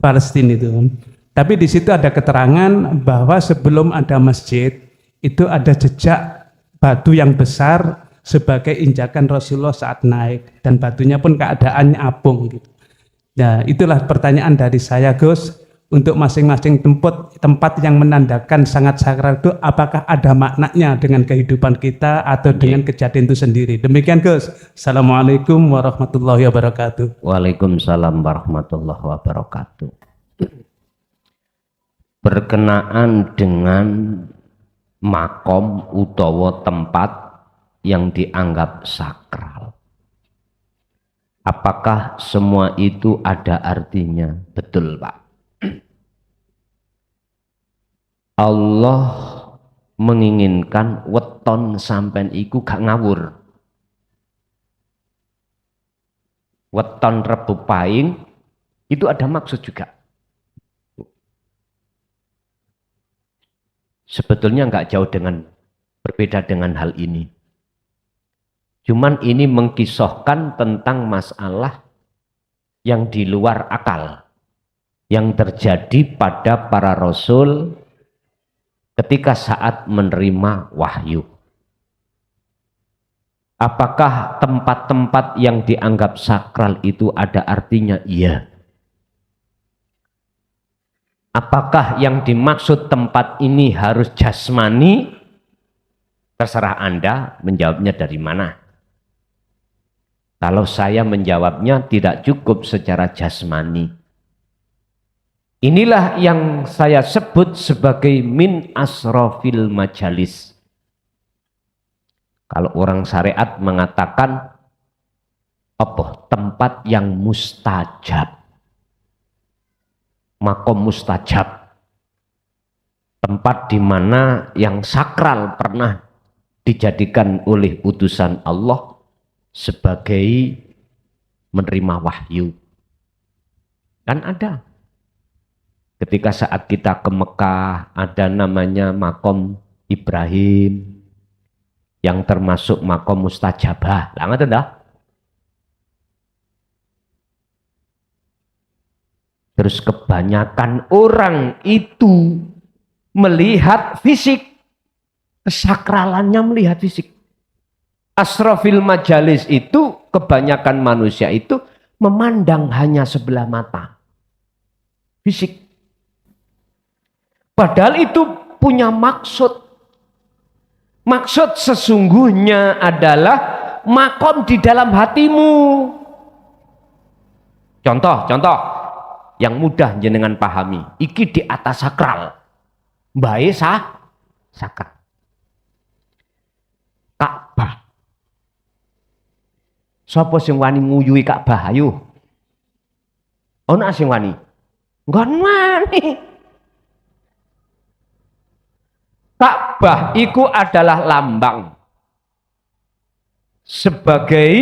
Palestina itu. Tapi di situ ada keterangan bahwa sebelum ada masjid itu ada jejak batu yang besar sebagai injakan Rasulullah saat naik, dan batunya pun keadaannya apung gitu. Nah, itulah pertanyaan dari saya, Gus, untuk masing-masing tempat yang menandakan sangat sakral itu, apakah ada maknanya dengan kehidupan kita atau dengan kejadian itu sendiri? Demikian, Gus. Assalamualaikum warahmatullahi wabarakatuh. Waalaikumsalam warahmatullahi wabarakatuh. Berkenaan dengan makom utawa tempat yang dianggap sakral, apakah semua itu ada artinya? Betul, Pak. Allah menginginkan weton sampean iku gak ngawur. Weton Rebu Pahing itu ada maksud juga. Sebetulnya nggak jauh berbeda dengan hal ini. Cuman ini mengkisahkan tentang masalah yang di luar akal, yang terjadi pada para rasul ketika saat menerima wahyu. Apakah tempat-tempat yang dianggap sakral itu ada artinya? Iya. Apakah yang dimaksud tempat ini harus jasmani? Terserah Anda menjawabnya dari mana. Kalau saya menjawabnya tidak cukup secara jasmani. Inilah yang saya sebut sebagai min asrofil majalis. Kalau orang syariat mengatakan apa? Tempat yang mustajab. Makom mustajab. Tempat di mana yang sakral pernah dijadikan oleh utusan Allah sebagai menerima wahyu. Kan ada. Ketika saat kita ke Mekah ada namanya makom Ibrahim yang termasuk makom mustajabah. Lah ngoten dah. Terus kebanyakan orang itu melihat fisik, kesakralannya melihat fisik. Asrafil majalis itu kebanyakan manusia itu memandang hanya sebelah mata. Fisik. Padahal itu punya maksud. Maksud sesungguhnya adalah makom di dalam hatimu. Contoh yang mudah jenengan pahami. Iki di atas sakral. Bae sakral. Ka'bah. Sapa sing wani nguyuhi Ka'bah ayo? Ana sing wani? Nggon wani. Ka'bah itu adalah lambang sebagai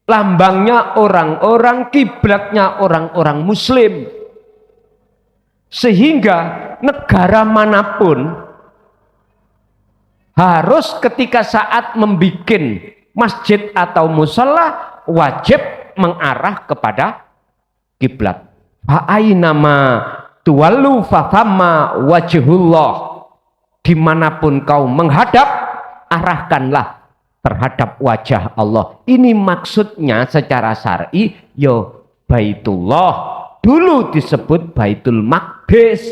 lambangnya orang-orang, kiblatnya orang-orang muslim, sehingga negara manapun harus ketika saat membuat masjid atau musala wajib mengarah kepada kiblat. Fa'ainama tuwallu fathamma wajhullah. Dimanapun kau menghadap, arahkanlah terhadap wajah Allah. Ini maksudnya secara syar'i, yo Baitullah. Dulu disebut Baitul Maqdis.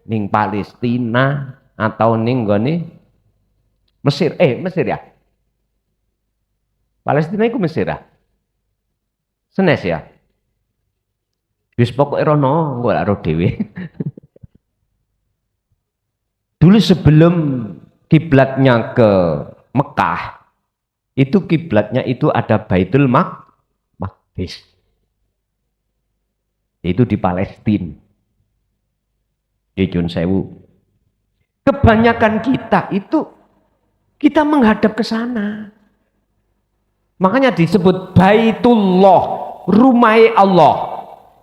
Ning Palestina atau ning gone Mesir. Mesir ya? Palestina itu Mesir ya? Senes ya? Wis pokoke rono, engko lak ro dhewe. Dulu sebelum kiblatnya ke Mekah, itu kiblatnya itu ada Baitul Maqdis. Itu di Palestina. Di Jun Sewu. Kebanyakan kita itu kita menghadap ke sana. Makanya disebut Baitullah, rumah Allah.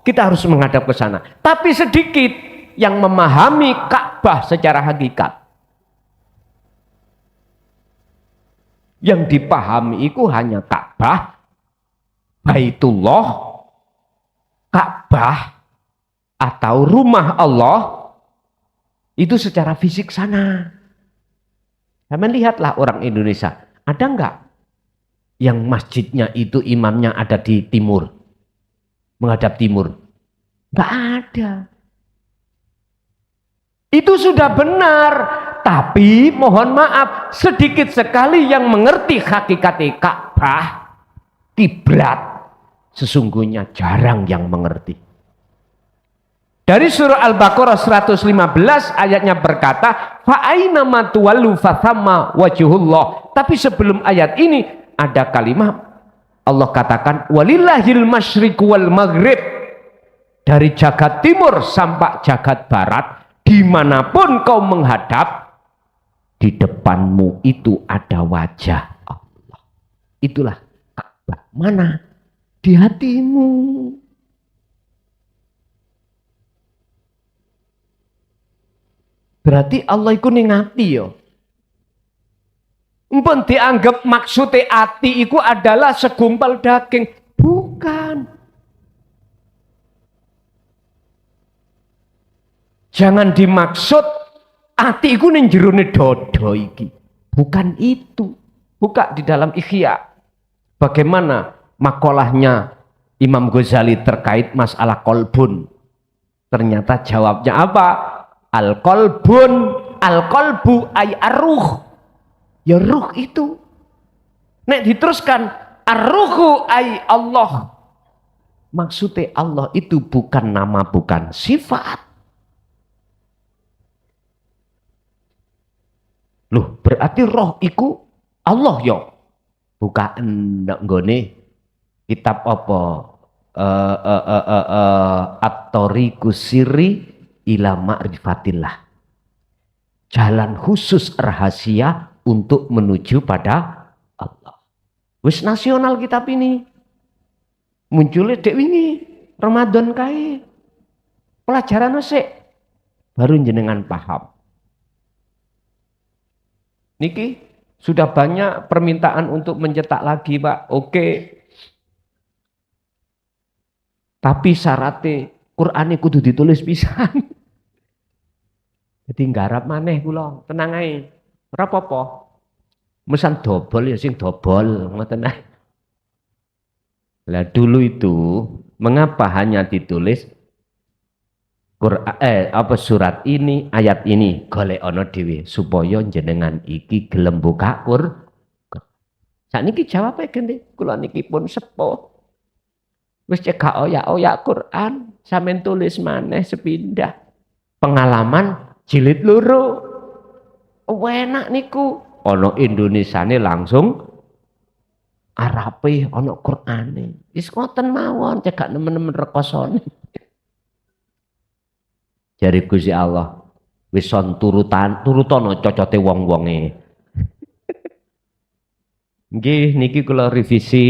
Kita harus menghadap ke sana. Tapi sedikit yang memahami Ka'bah secara hakikat. Yang dipahami itu hanya Ka'bah, Baitullah, Ka'bah, atau rumah Allah, itu secara fisik sana. Nah, lihatlah orang Indonesia, ada enggak yang masjidnya itu imamnya ada di timur, menghadap timur? Enggak ada. Itu sudah benar, tapi mohon maaf, sedikit sekali yang mengerti hakikat Ka'bah, kiblat, sesungguhnya jarang yang mengerti. Dari surah Al-Baqarah 115 ayatnya berkata, fa'aina ma tuwallu fathamma wajhullah. Tapi sebelum ayat ini ada kalimat Allah katakan walillahil masyriq wal maghrib. Dari jagat timur sampai jagat barat, dimanapun kau menghadap, di depanmu itu ada wajah Allah. Itulah Ka'bah. Mana? Di hatimu. Berarti Allah iku ning ati ya. Mpun dianggap maksudnya ati iku adalah segumpal daging. Bukan. Jangan dimaksud ati iku ning jerone dodo iki. Bukan itu. Buka di dalam Ihya. Bagaimana makolahnya Imam Ghazali terkait masalah kolbun. Ternyata jawabnya apa? Al-qalbun, al-qalbu ay ar-ruh. Ya ruh itu. Nek diteruskan ar-ruhu ay Allah. Maksudnya Allah itu bukan nama, bukan sifat. Loh, berarti roh iku Allah ya. Bukan ndak nggone kitab apa? At-Thariqus Sirri ila Ma'rifatillah. Jalan khusus rahasia untuk menuju pada Allah. Wis nasional kitab ini. Munculnya dek wingi Ramadan kae. Pelajaran sik baru jenengan paham. Niki sudah banyak permintaan untuk mencetak lagi, Pak. Oke. Tapi syaratnya Qur'ane kudu ditulis pisan. Jadi nggarap maneh kula, tenang ae. Ora apa-apa. Mesan dobol ya sing dobol, ngoten ae. Lah dulu itu mengapa hanya ditulis surat ini, ayat ini golek ana dhewe supaya jenengan iki gelem buka sakniki jawabe genti kula niki pun sepuh. Wis cekak oyak Quran, sampean tulis maneh sepindah. Pengalaman jilid loro. Enak niku. Ana Indonesiane langsung Arabe ana Qur'ane. Wis ngoten mawon cekak nemen-nemen rekosone. Jari Gusti Allah wis son turutono cocote wong-wonge. Nggih niki kula revisi.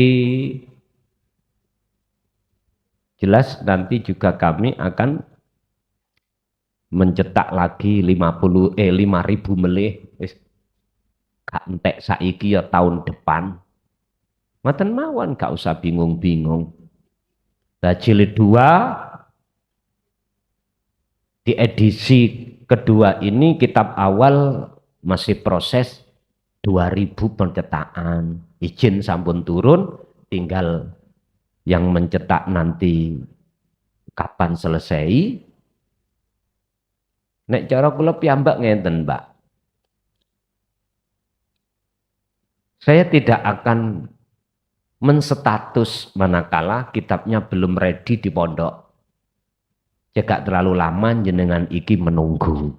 Jelas nanti juga kami akan mencetak lagi 5.000 melih wis gak entek saiki ya tahun depan. Ngoten mawon gak usah bingung-bingung. Lah jilid 2 di edisi kedua ini kitab awal masih proses 2000 pencetakan. Izin sampun turun, tinggal yang mencetak nanti kapan selesai. Nek cara kula piyambak ngenten, Mbak. Saya tidak akan menstatus manakala kitabnya belum ready di pondok. Jika terlalu lama jenengan iki menunggu.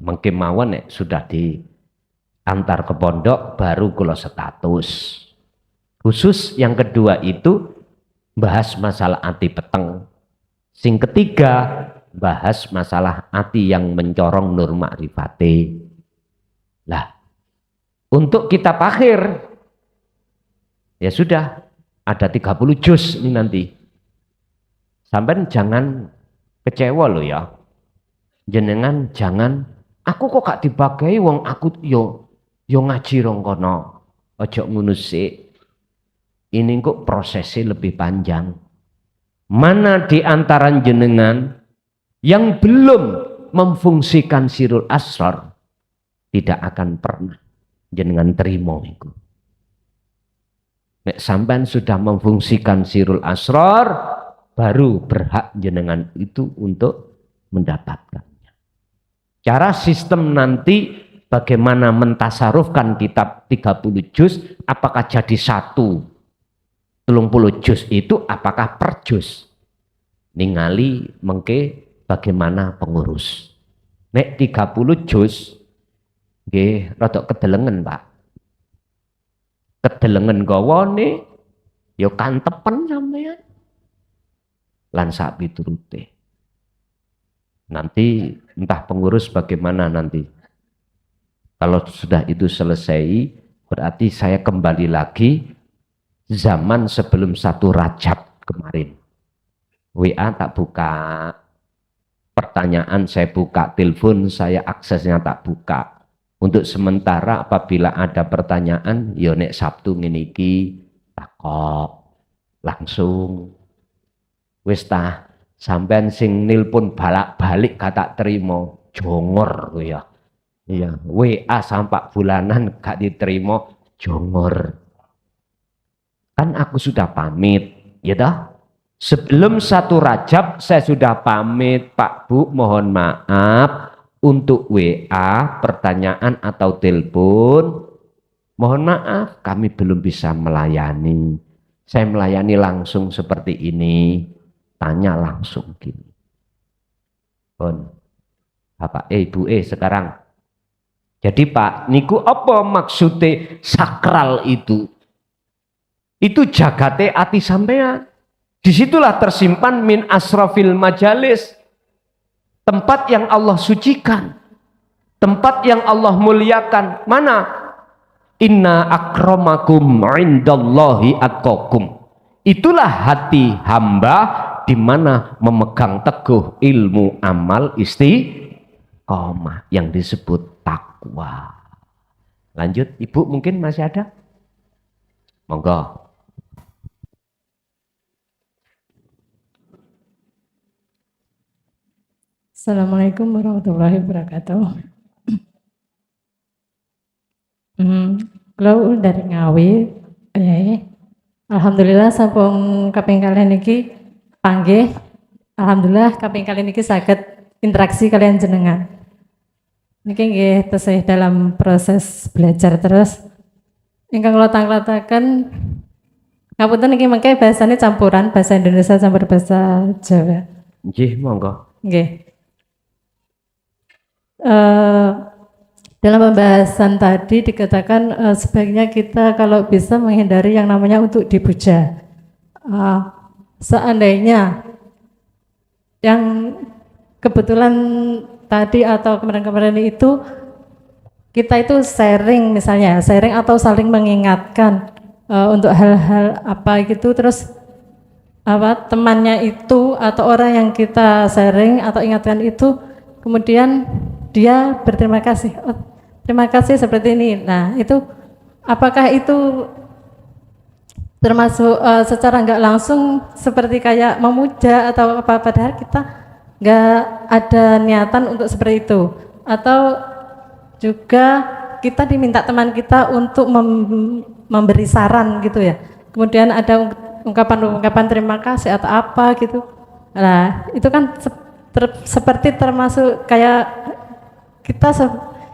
Mungkin mawon nek sudah diantar ke pondok baru kula status. Khusus yang kedua itu bahas masalah ati peteng. Sing ketiga bahas masalah ati yang mencorong nur ma'rifate. Lah, untuk kitab akhir ya sudah ada 30 juz ini nanti. Sampai jangan kecewa loh ya. Jenengan jangan aku kok gak dibagai wong aku yo ngaji rong kono. Ojo ngono sik. Ini kok prosesnya lebih panjang. Mana di antara jenengan yang belum memfungsikan sirul asrar tidak akan pernah jenengan terima itu. Nek sampean sudah memfungsikan sirul asrar baru berhak jenengan itu untuk mendapatkannya. Cara sistem nanti bagaimana mentasarufkan kitab 30 juz apakah jadi 30 juz itu apakah per juz? Ningali mengke bagaimana pengurus. Nek 30 juz nggih rada kedelengen, Pak. Kedelengen gawane ya kantepen sampeyan. Lan sak piturute. Nanti entah pengurus bagaimana nanti. Kalau sudah itu selesai berarti saya kembali lagi zaman sebelum 1 Rajab kemarin. WA tak buka, pertanyaan saya buka, telepon saya aksesnya tak buka. Untuk sementara apabila ada pertanyaan, ya nek Sabtu ngene iki takok langsung. Wis tah sampean sing nilpun balik kata terima, jongor ya. Iya, WA sampai bulanan gak diterima, jongor. Kan aku sudah pamit, ya dah. Sebelum 1 Rajab saya sudah pamit, Pak Bu, mohon maaf untuk WA, pertanyaan atau telepon. Mohon maaf, kami belum bisa melayani. Saya melayani langsung seperti ini, tanya langsung gini. Pun, Bapak Ibu sekarang. Jadi Pak, niku apa maksudnya sakral itu? Itu jagate ati sampean. Disitulah tersimpan min asrafil majalis. Tempat yang Allah sucikan. Tempat yang Allah muliakan. Mana? Inna akramakum indallahi atqakum. Itulah hati hamba di mana memegang teguh ilmu amal istiqomah yang disebut takwa. Lanjut, Ibu mungkin masih ada? Monggo. Assalamualaikum warahmatullahi wabarakatuh. Kalau dari Ngawi, alhamdulillah sampun kaping kalian niki panggih. Alhamdulillah kaping kalian niki saged interaksi kalian jenengan. Niki nggih tesih dalam proses belajar terus. Ingkang lotang-lotaken ngapunten niki mengke bahasane campuran bahasa Indonesia campur bahasa Jawa. Nggih, monggo. Nggih. Dalam pembahasan tadi dikatakan sebaiknya kita kalau bisa menghindari yang namanya untuk dipuja. Seandainya yang kebetulan tadi atau kemarin-kemarin itu kita itu sharing misalnya, sharing atau saling mengingatkan untuk hal-hal apa gitu, terus apa temannya itu atau orang yang kita sharing atau ingatkan itu kemudian dia berterima kasih, oh, terima kasih seperti ini. Nah itu apakah itu termasuk secara nggak langsung seperti kayak memuja atau apa, padahal kita nggak ada niatan untuk seperti itu, atau juga kita diminta teman kita untuk memberi saran gitu ya, kemudian ada ungkapan-ungkapan terima kasih atau apa gitu. Nah itu kan seperti termasuk kayak kita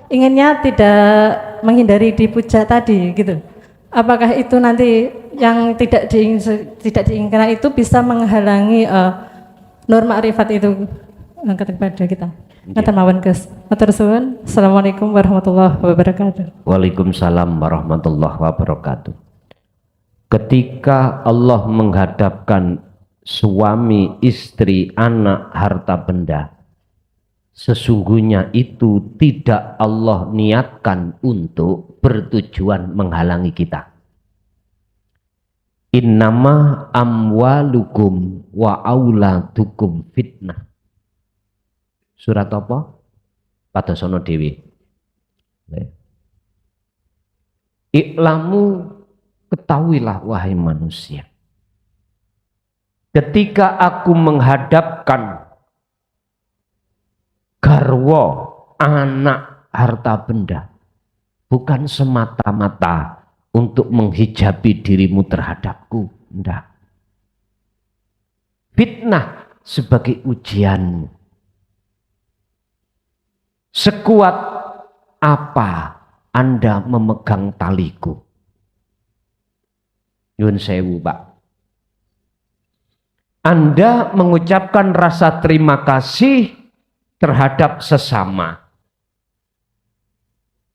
inginnya tidak menghindari dipuja tadi gitu. Apakah itu nanti yang tidak diinginkan itu bisa menghalangi norma arifat itu kepada kita? Ngaten mawon Gus. Matur suwun. Assalamualaikum warahmatullahi wabarakatuh. Waalaikumsalam warahmatullahi wabarakatuh. Ketika Allah menghadapkan suami, istri, anak, harta benda, sesungguhnya itu tidak Allah niatkan untuk bertujuan menghalangi kita. Innama amwalukum wa auladukum fitnah. Surat apa? Padasono Dewi. Iklamu, ketahuilah wahai manusia, ketika aku menghadapkan garwa, anak, harta benda, bukan semata-mata untuk menghijabi dirimu terhadapku, enggak. Fitnah sebagai ujianmu. Sekuat apa Anda memegang taliku? Yun sewu, Pak. Anda mengucapkan rasa terima kasih terhadap sesama.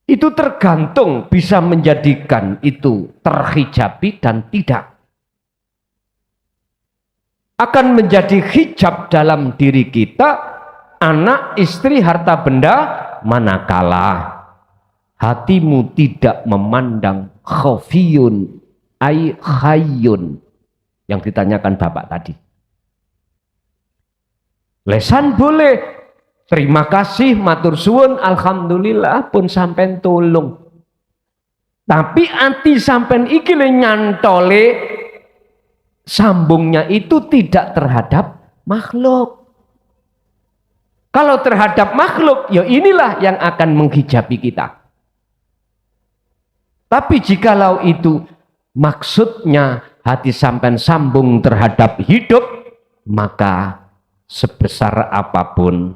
Itu tergantung bisa menjadikan itu terhijabi dan tidak. Akan menjadi hijab dalam diri kita, anak, istri, harta benda, manakala hatimu tidak memandang khafiyun ay khayyun yang ditanyakan Bapak tadi. Lesan boleh, terima kasih, matur suwun, alhamdulillah pun sampean tulung. Tapi ati sampean iki le nyantole sambungnya itu tidak terhadap makhluk. Kalau terhadap makhluk, ya inilah yang akan menghijabi kita. Tapi jikalau itu maksudnya hati sampean sambung terhadap hidup, maka sebesar apapun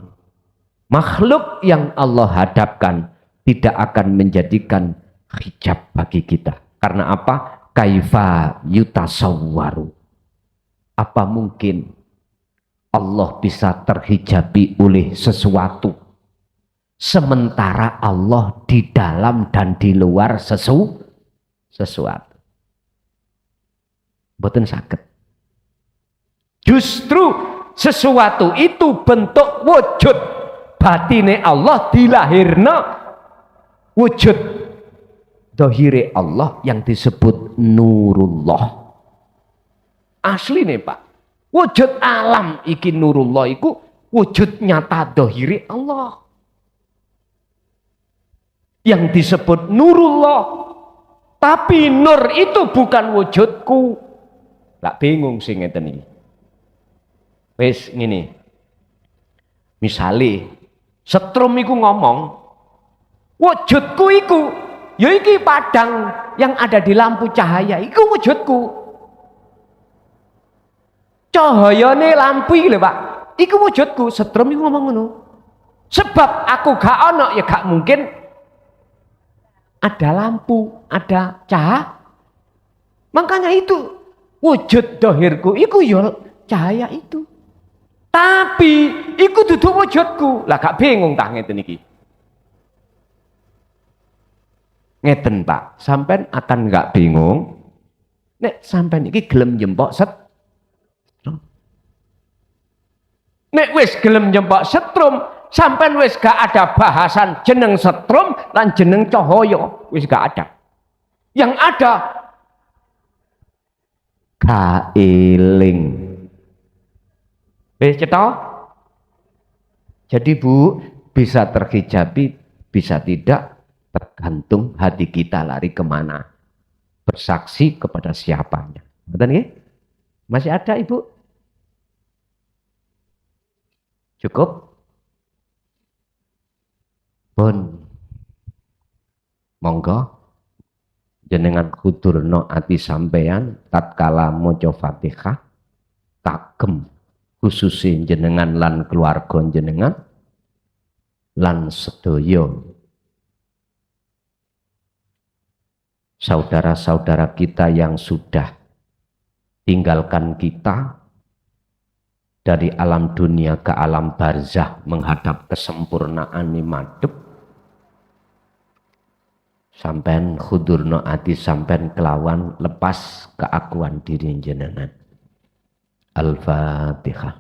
makhluk yang Allah hadapkan tidak akan menjadikan hijab bagi kita. Karena apa? kaifa yutasawwaru, apa mungkin Allah bisa terhijabi oleh sesuatu sementara Allah di dalam dan di luar sesuatu. Mboten saged. Justru sesuatu itu bentuk wujud batine Allah, dilahirna wujud dohire Allah yang disebut nurullah. Asli nih Pak, wujud alam iki nurullah iku wujud nyata dohire Allah yang disebut nurullah. Tapi nur itu bukan wujudku. Lah bingung sih ngeten iki. Wis ngene. Misale setrum iku ngomong, wujudku iku ya iki padang yang ada di lampu cahaya iku wujudku. Cahayane lampu iki lho Pak, iku wujudku. Setrum iku ngomong ngono. Sebab aku gak ono ya gak mungkin ada lampu, ada cahaya. Makanya itu wujud dohirku iku ya cahaya itu. Tapi iku duduk wujudku. Lah gak bingung tak ngeten iki. Ngeten Pak, sampean akan gak bingung nek sampean iki gelem njempok setrum. Nek wis gelem njempok setrum, sampean wis gak ada bahasan jeneng setrum lan jeneng cahaya, wis gak ada. Yang ada kailing. Wis cetha? Jadi Bu, bisa terhijabi, bisa tidak, tergantung hati kita lari kemana. Bersaksi kepada siapanya. Betul nggih? Masih ada Ibu? Cukup? Pun monggo jenengan kudurno ati sampeyan tatkala maca Fatihah kagem khususin jenengan lan keluarga jenengan lan sedaya saudara-saudara kita yang sudah tinggalkan kita dari alam dunia ke alam barzah menghadap kesempurnaan madhep. Sampean khudurno ati sampean kelawan lepas keakuan diri jenengan. Al-Fatihah.